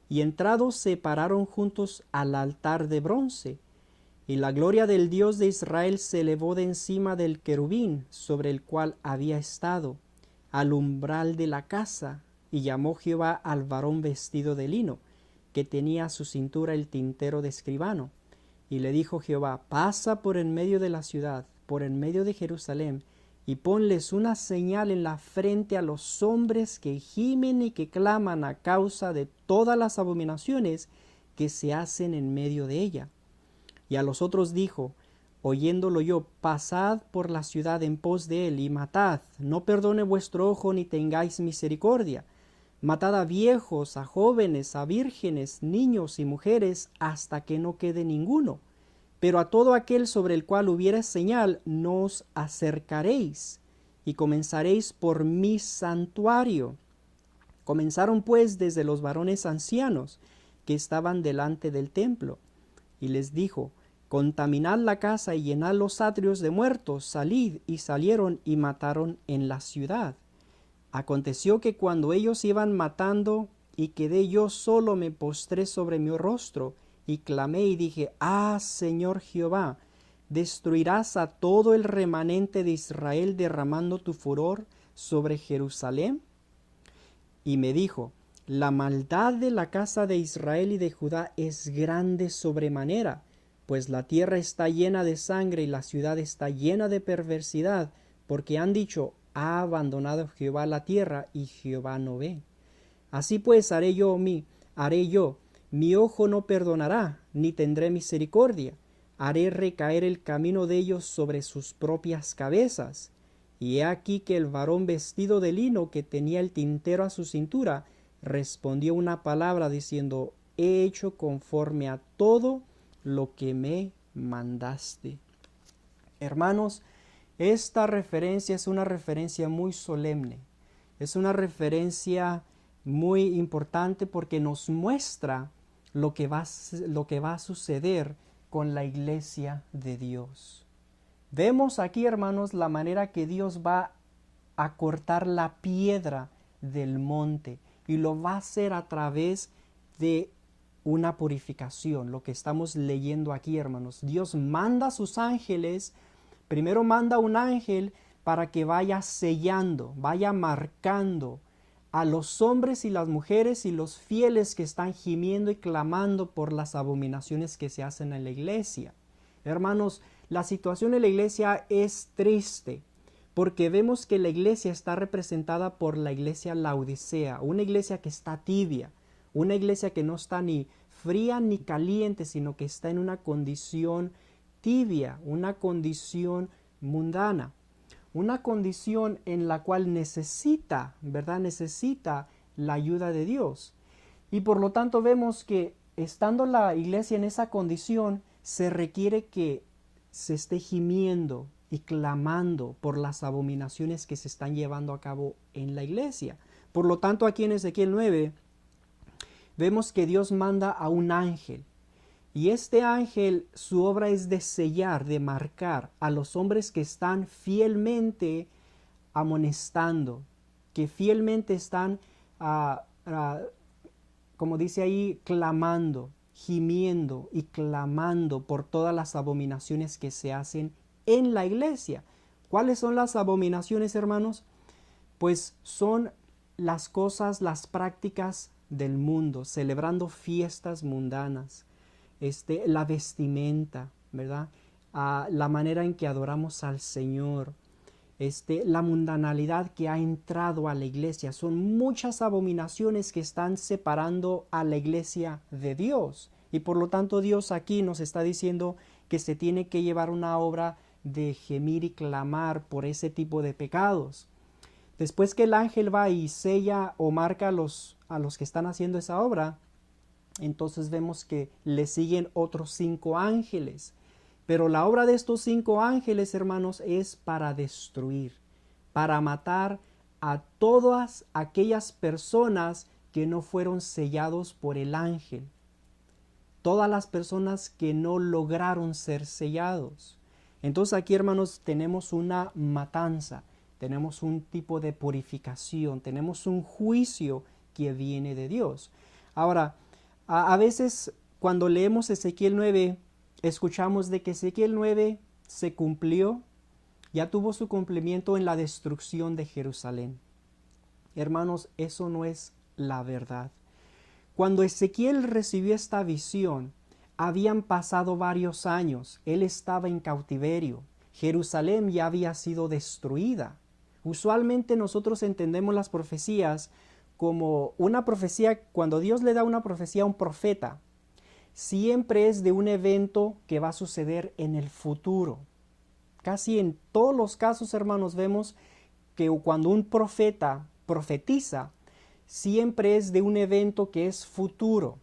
y entrados se pararon juntos al altar de bronce. Y la gloria del Dios de Israel se elevó de encima del querubín sobre el cual había estado, al umbral de la casa, y llamó Jehová al varón vestido de lino, que tenía a su cintura el tintero de escribano. Y le dijo Jehová, pasa por en medio de la ciudad, por en medio de Jerusalén, y ponles una señal en la frente a los hombres que gimen y que claman a causa de todas las abominaciones que se hacen en medio de ella. Y a los otros dijo, oyéndolo yo, pasad por la ciudad en pos de él y matad, no perdone vuestro ojo ni tengáis misericordia. Matad a viejos, a jóvenes, a vírgenes, niños y mujeres, hasta que no quede ninguno. Pero a todo aquel sobre el cual hubiere señal, no os acercaréis, y comenzaréis por mi santuario. Comenzaron pues desde los varones ancianos, que estaban delante del templo, y les dijo, contaminad la casa y llenad los atrios de muertos, salid, y salieron y mataron en la ciudad. Aconteció que cuando ellos iban matando, y quedé yo solo, me postré sobre mi rostro, y clamé y dije, Señor Jehová, ¿destruirás a todo el remanente de Israel derramando tu furor sobre Jerusalén? Y me dijo, la maldad de la casa de Israel y de Judá es grande sobremanera, pues la tierra está llena de sangre y la ciudad está llena de perversidad, porque han dicho, ha abandonado Jehová la tierra y Jehová no ve. Así pues haré yo, mi ojo no perdonará, ni tendré misericordia, haré recaer el camino de ellos sobre sus propias cabezas. Y he aquí que el varón vestido de lino que tenía el tintero a su cintura, respondió una palabra diciendo, he hecho conforme a todo lo que me mandaste. Hermanos, esta referencia es una referencia muy solemne, es una referencia muy importante porque nos muestra lo que va a suceder con la iglesia de Dios. Vemos aquí, hermanos, la manera que Dios va a cortar la piedra del monte y lo va a hacer a través de una purificación, lo que estamos leyendo aquí, hermanos. Dios manda a sus ángeles, primero manda un ángel para que vaya sellando, vaya marcando a los hombres y las mujeres y los fieles que están gimiendo y clamando por las abominaciones que se hacen en la iglesia. Hermanos, la situación en la iglesia es triste porque vemos que la iglesia está representada por la iglesia Laodicea, una iglesia que está tibia, una iglesia que no está ni fría ni caliente, sino que está en una condición tibia, una condición mundana, una condición en la cual necesita, ¿verdad? Necesita la ayuda de Dios. Y por lo tanto vemos que estando la iglesia en esa condición, se requiere que se esté gimiendo y clamando por las abominaciones que se están llevando a cabo en la iglesia. Por lo tanto, aquí en Ezequiel 9, vemos que Dios manda a un ángel. Y este ángel, su obra es de sellar, de marcar a los hombres que están fielmente amonestando, que fielmente están, como dice ahí, clamando, gimiendo y clamando por todas las abominaciones que se hacen en la iglesia. ¿Cuáles son las abominaciones, hermanos? Pues son las cosas, las prácticas del mundo, celebrando fiestas mundanas, la vestimenta, ¿verdad? La manera en que adoramos al Señor, la mundanalidad que ha entrado a la iglesia. Son muchas abominaciones que están separando a la iglesia de Dios. Y por lo tanto Dios aquí nos está diciendo que se tiene que llevar una obra de gemir y clamar por ese tipo de pecados. Después que el ángel va y sella o marca a los que están haciendo esa obra, entonces vemos que le siguen otros 5 ángeles. Pero la obra de estos 5 ángeles, hermanos, es para destruir, para matar a todas aquellas personas que no fueron sellados por el ángel. Todas las personas que no lograron ser sellados. Entonces aquí, hermanos, tenemos una matanza, tenemos un tipo de purificación, tenemos un juicio que viene de Dios. Ahora, a veces cuando leemos Ezequiel 9, escuchamos de que Ezequiel 9 se cumplió, ya tuvo su cumplimiento en la destrucción de Jerusalén. Hermanos, eso no es la verdad. Cuando Ezequiel recibió esta visión, habían pasado varios años, él estaba en cautiverio, Jerusalén ya había sido destruida. Usualmente nosotros entendemos las profecías como una profecía, cuando Dios le da una profecía a un profeta, siempre es de un evento que va a suceder en el futuro. Casi en todos los casos, hermanos, vemos que cuando un profeta profetiza, siempre es de un evento que es futuro.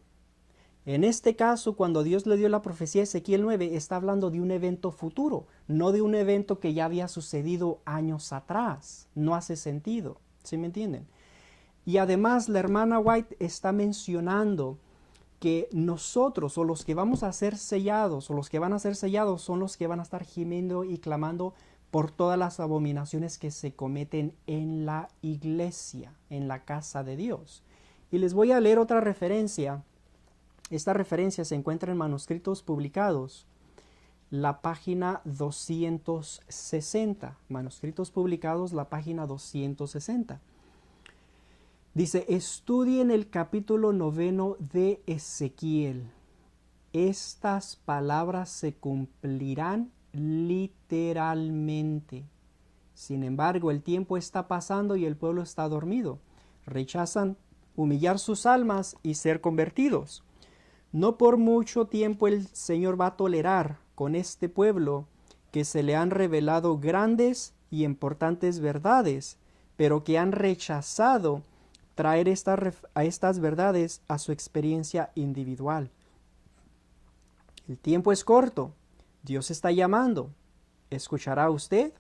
En este caso, cuando Dios le dio la profecía a Ezequiel 9, está hablando de un evento futuro, no de un evento que ya había sucedido años atrás. No hace sentido, ¿sí me entienden? Y además la hermana White está mencionando que nosotros o los que vamos a ser sellados o los que van a ser sellados son los que van a estar gimiendo y clamando por todas las abominaciones que se cometen en la iglesia, en la casa de Dios. Y les voy a leer otra referencia. Esta referencia se encuentra en Manuscritos Publicados, la página 260. Manuscritos Publicados, la página 260. Dice, estudien el capítulo 9 de Ezequiel. Estas palabras se cumplirán literalmente. Sin embargo, el tiempo está pasando y el pueblo está dormido. Rechazan humillar sus almas y ser convertidos. No por mucho tiempo el Señor va a tolerar con este pueblo que se le han revelado grandes y importantes verdades, pero que han rechazado traer estas verdades a su experiencia individual. El tiempo es corto. Dios está llamando. ¿Escuchará usted?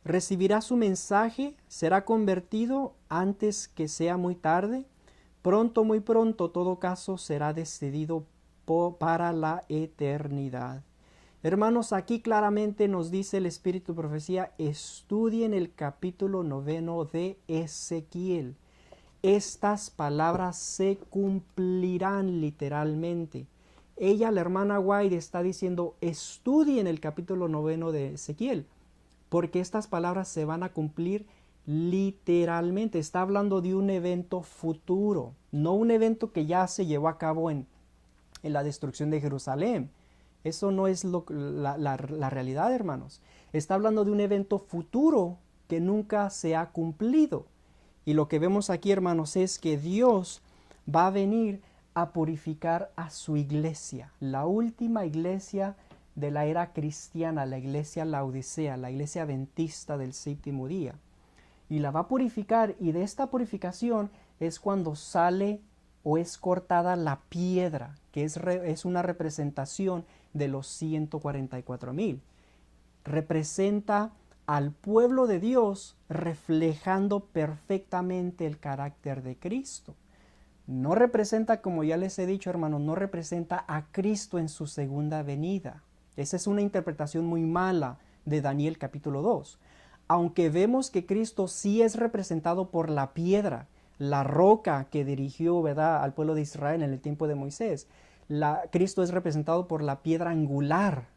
¿Recibirá su mensaje? ¿Será convertido antes que sea muy tarde? Pronto, muy pronto, todo caso será decidido para la eternidad. Hermanos, aquí claramente nos dice el Espíritu de Profecía, estudien el capítulo 9 de Ezequiel. Estas palabras se cumplirán literalmente. Ella, la hermana White, está diciendo, estudien el capítulo 9 de Ezequiel, porque estas palabras se van a cumplir literalmente. Está hablando de un evento futuro, no un evento que ya se llevó a cabo en la destrucción de Jerusalén. Eso no es la realidad, hermanos. Está hablando de un evento futuro que nunca se ha cumplido. Y lo que vemos aquí, hermanos, es que Dios va a venir a purificar a su iglesia, la última iglesia de la era cristiana, la iglesia Laodicea, la iglesia adventista del séptimo día. Y la va a purificar, y de esta purificación es cuando sale o es cortada la piedra, que es una representación de los 144,000. Representa al pueblo de Dios reflejando perfectamente el carácter de Cristo. No representa, como ya les he dicho, hermanos, no representa a Cristo en su segunda venida. Esa es una interpretación muy mala de Daniel capítulo 2. Aunque vemos que Cristo sí es representado por la piedra, la roca que dirigió, ¿verdad?, al pueblo de Israel en el tiempo de Moisés. Cristo es representado por la piedra angular,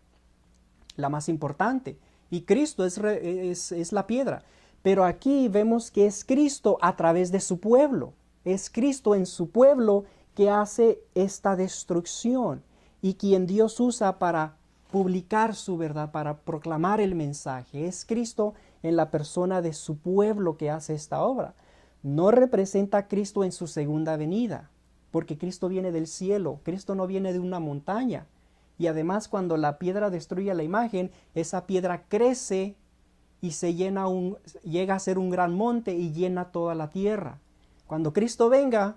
la más importante. Y Cristo es la piedra. Pero aquí vemos que es Cristo a través de su pueblo. Es Cristo en su pueblo que hace esta destrucción y quien Dios usa para publicar su verdad, para proclamar el mensaje. Es Cristo en la persona de su pueblo que hace esta obra. No representa a Cristo en su segunda venida, porque Cristo viene del cielo. Cristo no viene de una montaña. Y además, cuando la piedra destruye la imagen, esa piedra crece y llega a ser un gran monte y llena toda la tierra. Cuando Cristo venga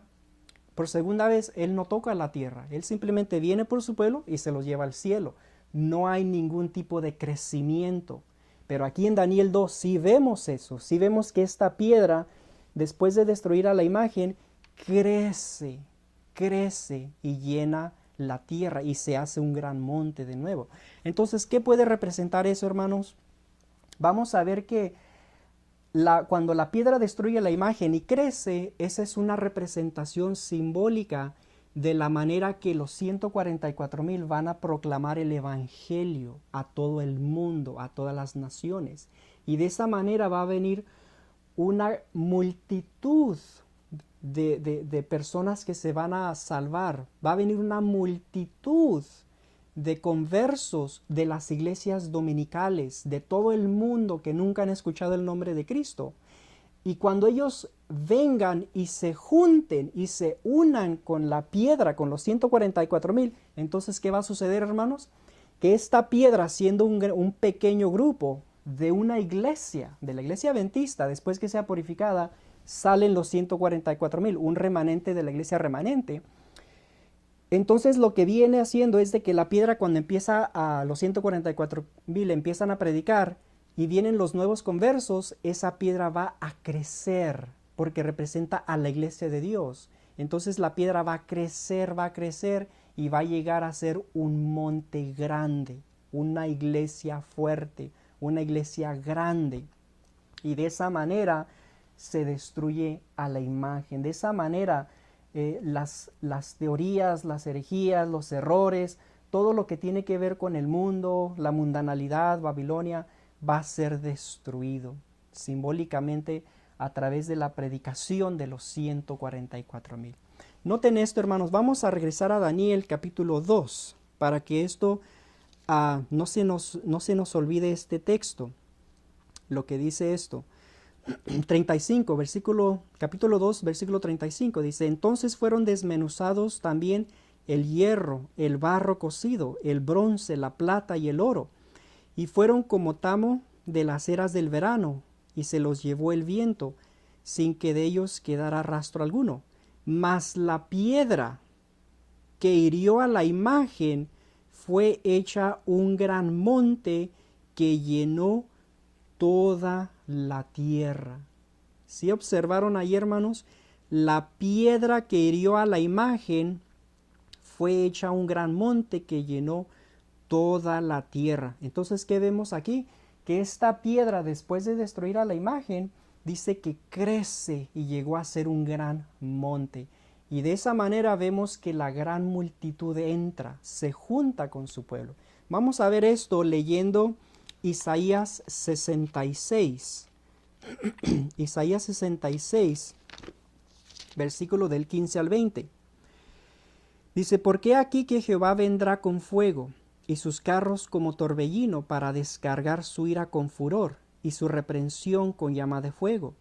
por segunda vez, Él no toca la tierra. Él simplemente viene por su pueblo y se los lleva al cielo. No hay ningún tipo de crecimiento. Pero aquí en Daniel 2 sí vemos eso. Sí vemos que esta piedra, después de destruir a la imagen, crece y llena la tierra y se hace un gran monte de nuevo. Entonces, ¿qué puede representar eso, hermanos? Vamos a ver que cuando la piedra destruye la imagen y crece, esa es una representación simbólica de la manera que los 144,000 van a proclamar el evangelio a todo el mundo, a todas las naciones. Y de esa manera va a venir una multitud de personas que se van a salvar. Va a venir una multitud de conversos de las iglesias dominicales, de todo el mundo que nunca han escuchado el nombre de Cristo. Y cuando ellos vengan y se junten y se unan con la piedra, con los 144,000, entonces, ¿qué va a suceder, hermanos? Que esta piedra, siendo un pequeño grupo de una iglesia, de la iglesia adventista, después que sea purificada, salen los 144,000, un remanente de la iglesia remanente. Entonces lo que viene haciendo es de que la piedra, cuando empieza a los 144,000 empiezan a predicar y vienen los nuevos conversos, esa piedra va a crecer porque representa a la iglesia de Dios. Entonces la piedra va a crecer y va a llegar a ser un monte grande, una iglesia fuerte, una iglesia grande. Y de esa manera se destruye a la imagen. De esa manera las teorías, las herejías, los errores, todo lo que tiene que ver con el mundo, la mundanalidad, Babilonia, va a ser destruido simbólicamente a través de la predicación de los 144,000. Noten esto, hermanos. Vamos a regresar a Daniel capítulo 2 para que esto no se nos olvide este texto. Lo que dice esto. 35, capítulo 2, versículo 35, dice: entonces fueron desmenuzados también el hierro, el barro cocido, el bronce, la plata y el oro, y fueron como tamo de las eras del verano, y se los llevó el viento, sin que de ellos quedara rastro alguno. Mas la piedra que hirió a la imagen fue hecha un gran monte que llenó toda la tierra. ¿Sí observaron ahí, hermanos? La piedra que hirió a la imagen fue hecha un gran monte que llenó toda la tierra. Entonces, ¿qué vemos aquí? Que esta piedra, después de destruir a la imagen, dice que crece y llegó a ser un gran monte. Y de esa manera vemos que la gran multitud entra, se junta con su pueblo. Vamos a ver esto leyendo Isaías 66. Isaías 66, versículo del 15 al 20. Dice, porque aquí que Jehová vendrá con fuego, y sus carros como torbellino para descargar su ira con furor, y su reprensión con llama de fuego.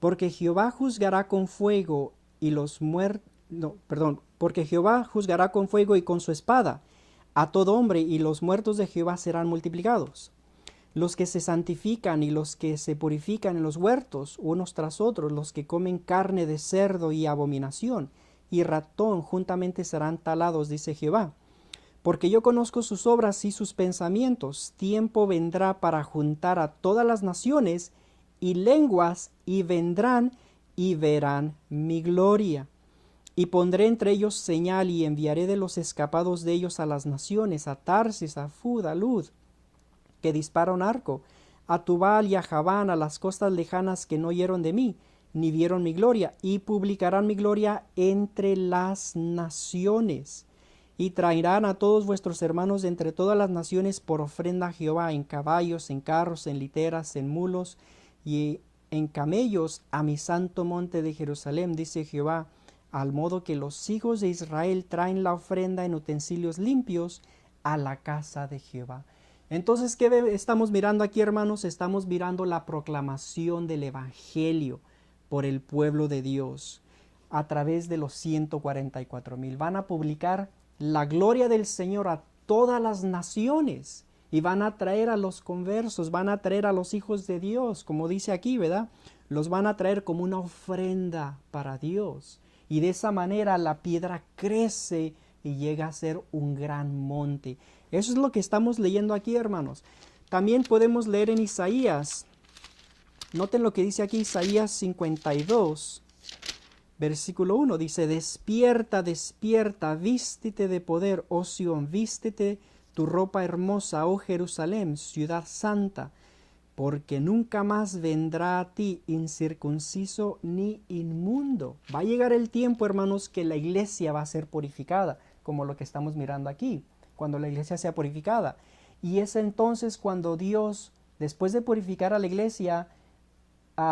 Porque Jehová juzgará con fuego y los porque Jehová juzgará con fuego y con su espada a todo hombre, y los muertos de Jehová serán multiplicados. Los que se santifican y los que se purifican en los huertos, unos tras otros, los que comen carne de cerdo y abominación, y ratón juntamente serán talados, dice Jehová. Porque yo conozco sus obras y sus pensamientos. Tiempo vendrá para juntar a todas las naciones y lenguas, y vendrán y verán mi gloria. Y pondré entre ellos señal, y enviaré de los escapados de ellos a las naciones, a Tarsis, a Fud, a Lud, que dispara un arco, a Tubal y a Javán, a las costas lejanas que no oyeron de mí, ni vieron mi gloria, y publicarán mi gloria entre las naciones. Y traerán a todos vuestros hermanos de entre todas las naciones por ofrenda a Jehová, en caballos, en carros, en literas, en mulos y en camellos, a mi santo monte de Jerusalén, dice Jehová, al modo que los hijos de Israel traen la ofrenda en utensilios limpios a la casa de Jehová. Entonces, ¿qué estamos mirando aquí, hermanos? Estamos mirando la proclamación del Evangelio por el pueblo de Dios a través de los 144,000. Van a publicar la gloria del Señor a todas las naciones y van a traer a los conversos, van a traer a los hijos de Dios, como dice aquí, ¿verdad? Los van a traer como una ofrenda para Dios. Y de esa manera la piedra crece y llega a ser un gran monte. Eso es lo que estamos leyendo aquí, hermanos. También podemos leer en Isaías. Noten lo que dice aquí Isaías 52, versículo 1. Dice, despierta, despierta, vístete de poder, oh Sión, vístete tu ropa hermosa, oh Jerusalén, ciudad santa, porque nunca más vendrá a ti incircunciso ni inmundo. Va a llegar el tiempo, hermanos, que la iglesia va a ser purificada, como lo que estamos mirando aquí, cuando la iglesia sea purificada. Y es entonces cuando Dios, después de purificar a la iglesia,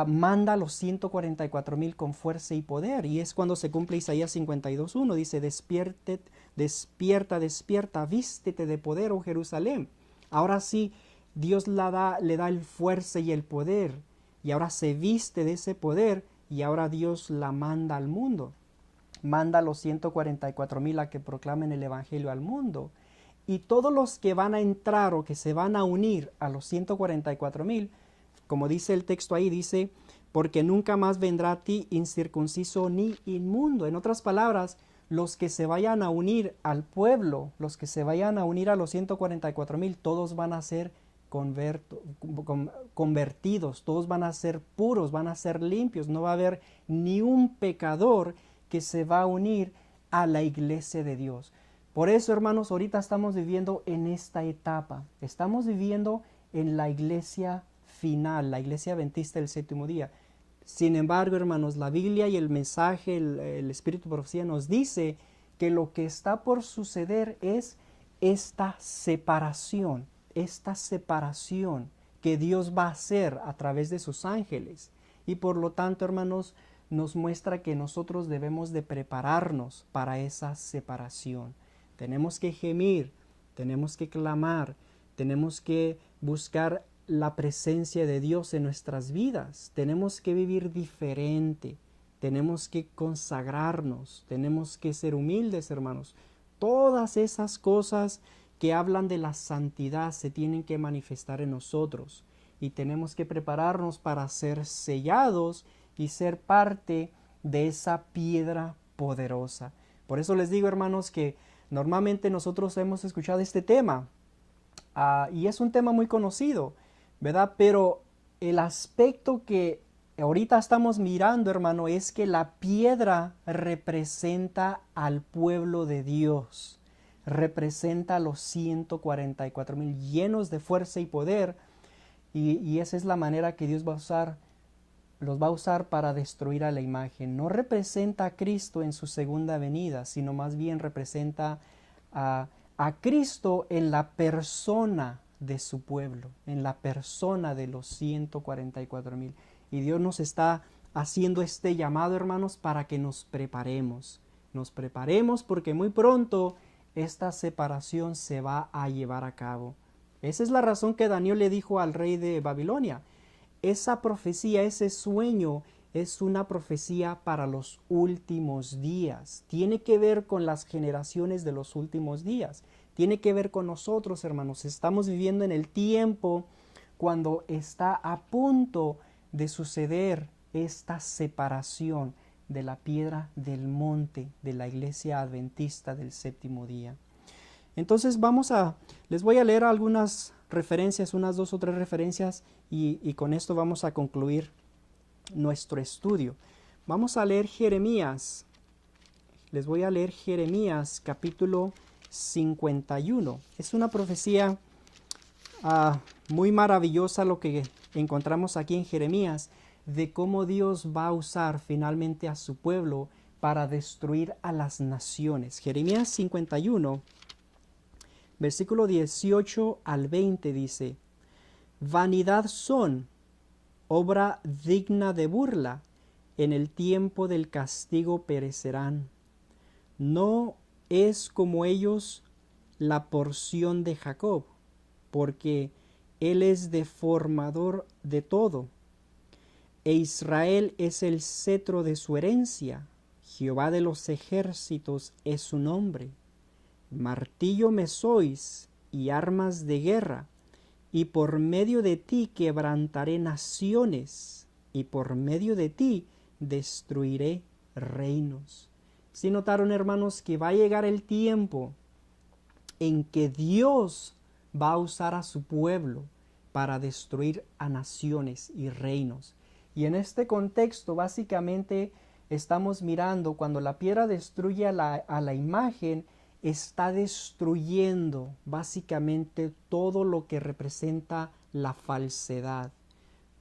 manda a los 144,000 con fuerza y poder. Y es cuando se cumple Isaías 52:1. Dice, despierta, despierta, vístete de poder, oh Jerusalén. Ahora sí, Dios le da el fuerza y el poder, y ahora se viste de ese poder, y ahora Dios la manda al mundo. Manda a los 144,000 a que proclamen el Evangelio al mundo. Y todos los que van a entrar o que se van a unir a los 144,000, como dice el texto ahí, dice, porque nunca más vendrá a ti incircunciso ni inmundo. En otras palabras, los que se vayan a unir al pueblo, los que se vayan a unir a los 144,000, todos van a ser convertidos, todos van a ser puros, van a ser limpios, no va a haber ni un pecador que se va a unir a la iglesia de Dios. Por eso, hermanos, ahorita estamos viviendo en esta etapa, estamos viviendo en la iglesia final, la iglesia adventista del séptimo día. Sin embargo, hermanos, la Biblia y el mensaje, el Espíritu de Profecía nos dice que lo que está por suceder es esta separación que Dios va a hacer a través de sus ángeles. Y por lo tanto, hermanos, nos muestra que nosotros debemos de prepararnos para esa separación. Tenemos que gemir, tenemos que clamar, tenemos que buscar la presencia de Dios en nuestras vidas. Tenemos que vivir diferente, tenemos que consagrarnos, tenemos que ser humildes, hermanos. Todas esas cosas que hablan de la santidad se tienen que manifestar en nosotros y tenemos que prepararnos para ser sellados y ser parte de esa piedra poderosa. Por eso les digo, hermanos, que normalmente nosotros hemos escuchado este tema y es un tema muy conocido, ¿verdad? Pero el aspecto que ahorita estamos mirando, hermano, es que la piedra representa al pueblo de Dios. Representa a los 144,000 llenos de fuerza y poder, y esa es la manera que Dios los va a usar para destruir a la imagen. No representa a Cristo en su segunda venida, sino más bien representa a Cristo en la persona de su pueblo, en la persona de los 144,000. Y Dios nos está haciendo este llamado, hermanos, para que nos preparemos. Nos preparemos porque muy pronto esta separación se va a llevar a cabo. Esa es la razón que Daniel le dijo al rey de Babilonia. Esa profecía, ese sueño, es una profecía para los últimos días. Tiene que ver con las generaciones de los últimos días. Tiene que ver con nosotros, hermanos. Estamos viviendo en el tiempo cuando está a punto de suceder esta separación de la piedra del monte de la iglesia adventista del séptimo día. Entonces les voy a leer algunas referencias, unas 2 o 3 referencias y con esto vamos a concluir nuestro estudio. Vamos a leer Jeremías. Les voy a leer Jeremías capítulo 51. Es una profecía muy maravillosa lo que encontramos aquí en Jeremías, de cómo Dios va a usar finalmente a su pueblo para destruir a las naciones. Jeremías 51, versículo 18 al 20 dice: Vanidad son, obra digna de burla, en el tiempo del castigo perecerán. No es como ellos la porción de Jacob, porque él es deformador de todo, e Israel es el cetro de su herencia. Jehová de los ejércitos es su nombre. Martillo me sois y armas de guerra, y por medio de ti quebrantaré naciones, y por medio de ti destruiré reinos. ¿Sí notaron, hermanos, que va a llegar el tiempo en que Dios va a usar a su pueblo para destruir a naciones y reinos? Y en este contexto, básicamente, estamos mirando cuando la piedra destruye a la imagen, está destruyendo básicamente todo lo que representa la falsedad,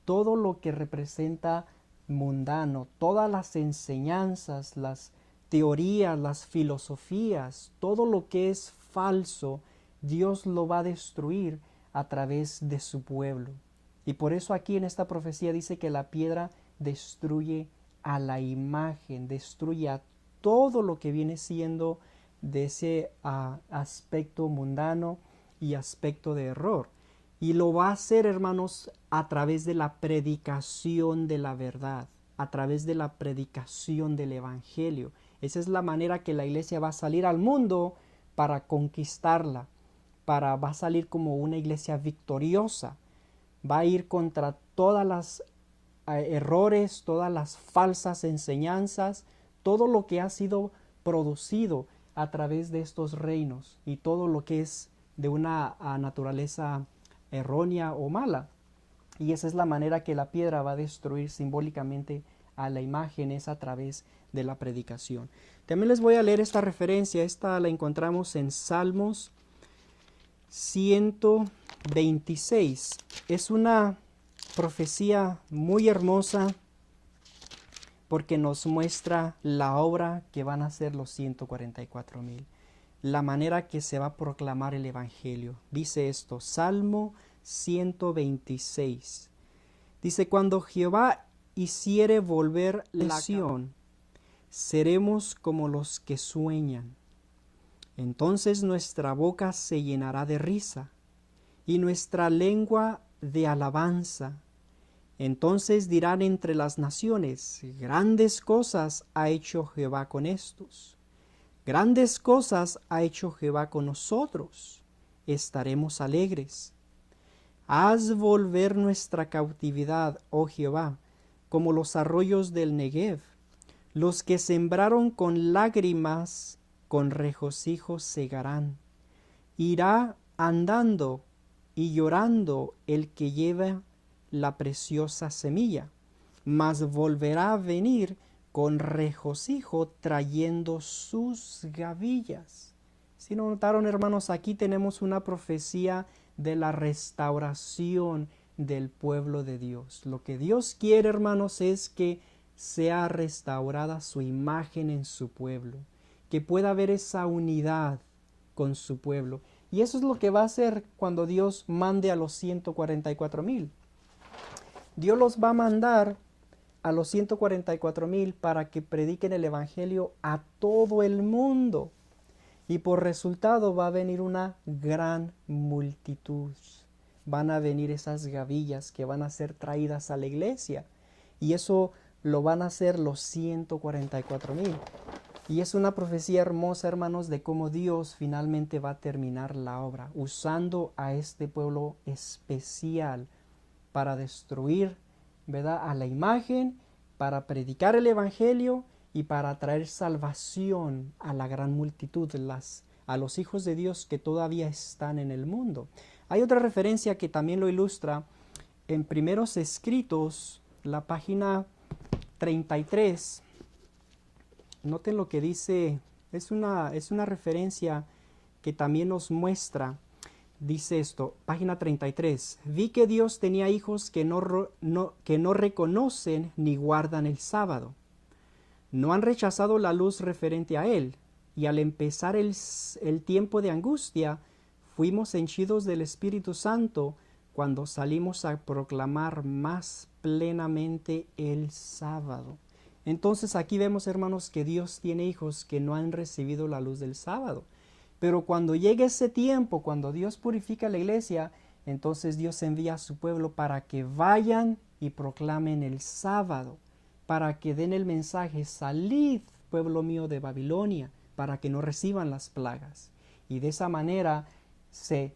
todo lo que representa mundano, todas las enseñanzas, las teorías, las filosofías, todo lo que es falso, Dios lo va a destruir a través de su pueblo. Y por eso aquí en esta profecía dice que la piedra destruye a la imagen, destruye a todo lo que viene siendo de ese aspecto mundano y aspecto de error. Y lo va a hacer, hermanos, a través de la predicación de la verdad, a través de la predicación del evangelio. Esa es la manera que la iglesia va a salir al mundo para conquistarla, va a salir como una iglesia victoriosa. Va a ir contra todas las errores, todas las falsas enseñanzas, todo lo que ha sido producido a través de estos reinos y todo lo que es de una naturaleza errónea o mala. Y esa es la manera que la piedra va a destruir simbólicamente a la imagen, es a través de la predicación. También les voy a leer esta referencia. Esta la encontramos en Salmos 126. Es una profecía muy hermosa porque nos muestra la obra que van a hacer los 144,000, la manera que se va a proclamar el evangelio. Dice esto, Salmo 126. Dice: cuando Jehová hiciere volver la Sión, seremos como los que sueñan. Entonces nuestra boca se llenará de risa y nuestra lengua de alabanza. Entonces dirán entre las naciones: grandes cosas ha hecho Jehová con estos. Grandes cosas ha hecho Jehová con nosotros. Estaremos alegres. Haz volver nuestra cautividad, oh Jehová, como los arroyos del Negev. Los que sembraron con lágrimas, con regocijo segarán. Irá andando y llorando el que lleva la preciosa semilla, mas volverá a venir con regocijo trayendo sus gavillas. Si no notaron, hermanos, aquí tenemos una profecía de la restauración del pueblo de Dios. Lo que Dios quiere, hermanos, es que sea restaurada su imagen en su pueblo, que pueda haber esa unidad con su pueblo. Y eso es lo que va a hacer cuando Dios mande a los 144,000. Dios los va a mandar a los 144,000 para que prediquen el Evangelio a todo el mundo. Y por resultado va a venir una gran multitud. Van a venir esas gavillas que van a ser traídas a la iglesia. Y eso lo van a hacer los 144,000. Y es una profecía hermosa, hermanos, de cómo Dios finalmente va a terminar la obra, usando a este pueblo especial para destruir, ¿verdad?, a la imagen, para predicar el Evangelio y para traer salvación a la gran multitud, a los hijos de Dios que todavía están en el mundo. Hay otra referencia que también lo ilustra en Primeros Escritos, la página 33. Noten lo que dice, es una referencia que también nos muestra. Dice esto, página 33. Vi que Dios tenía hijos que no reconocen ni guardan el sábado. No han rechazado la luz referente a Él, y al empezar el tiempo de angustia, fuimos henchidos del Espíritu Santo cuando salimos a proclamar más plenamente el sábado. Entonces aquí vemos, hermanos, que Dios tiene hijos que no han recibido la luz del sábado. Pero cuando llegue ese tiempo, cuando Dios purifica la iglesia, entonces Dios envía a su pueblo para que vayan y proclamen el sábado, para que den el mensaje: salid, pueblo mío de Babilonia, para que no reciban las plagas. Y de esa manera se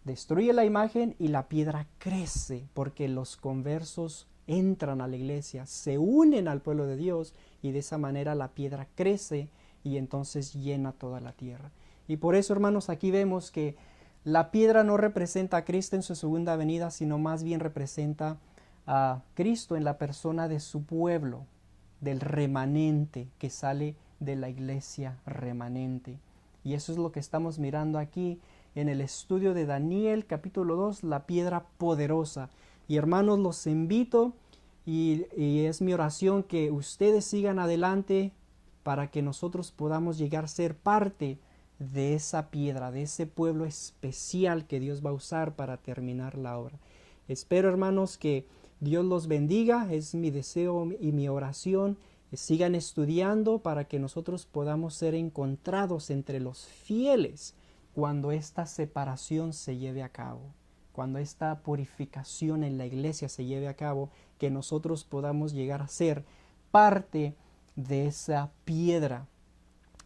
destruye la imagen y la piedra crece, porque los conversos entran a la iglesia, se unen al pueblo de Dios, y de esa manera la piedra crece y entonces llena toda la tierra. Y por eso, hermanos, aquí vemos que la piedra no representa a Cristo en su segunda venida, sino más bien representa a Cristo en la persona de su pueblo, del remanente que sale de la iglesia remanente. Y eso es lo que estamos mirando aquí en el estudio de Daniel capítulo 2, la piedra poderosa. Y hermanos, los invito y es mi oración que ustedes sigan adelante para que nosotros podamos llegar a ser parte de esa piedra, de ese pueblo especial que Dios va a usar para terminar la obra. Espero, hermanos, que Dios los bendiga. Es mi deseo y mi oración. Sigan estudiando para que nosotros podamos ser encontrados entre los fieles cuando esta separación se lleve a cabo, cuando esta purificación en la iglesia se lleve a cabo, que nosotros podamos llegar a ser parte de esa piedra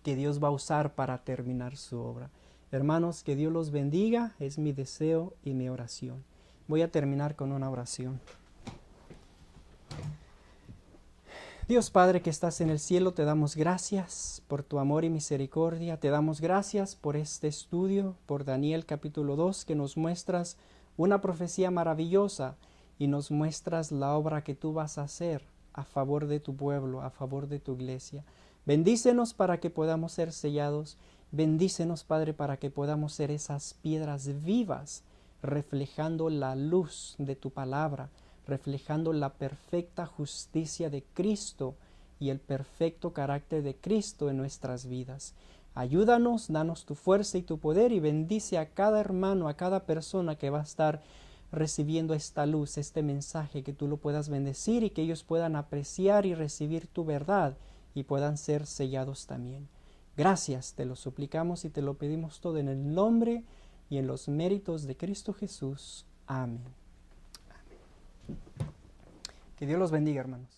que Dios va a usar para terminar su obra. Hermanos, que Dios los bendiga, es mi deseo y mi oración. Voy a terminar con una oración. Dios Padre que estás en el cielo, te damos gracias por tu amor y misericordia. Te damos gracias por este estudio, por Daniel capítulo 2, que nos muestras una profecía maravillosa y nos muestras la obra que tú vas a hacer a favor de tu pueblo, a favor de tu iglesia. Bendícenos para que podamos ser sellados. Bendícenos, Padre, para que podamos ser esas piedras vivas, reflejando la luz de tu palabra, reflejando la perfecta justicia de Cristo y el perfecto carácter de Cristo en nuestras vidas. Ayúdanos, danos tu fuerza y tu poder, y bendice a cada hermano, a cada persona que va a estar recibiendo esta luz, este mensaje, que tú lo puedas bendecir y que ellos puedan apreciar y recibir tu verdad y puedan ser sellados también. Gracias, te lo suplicamos y te lo pedimos todo en el nombre y en los méritos de Cristo Jesús. Amén. Que Dios los bendiga, hermanos.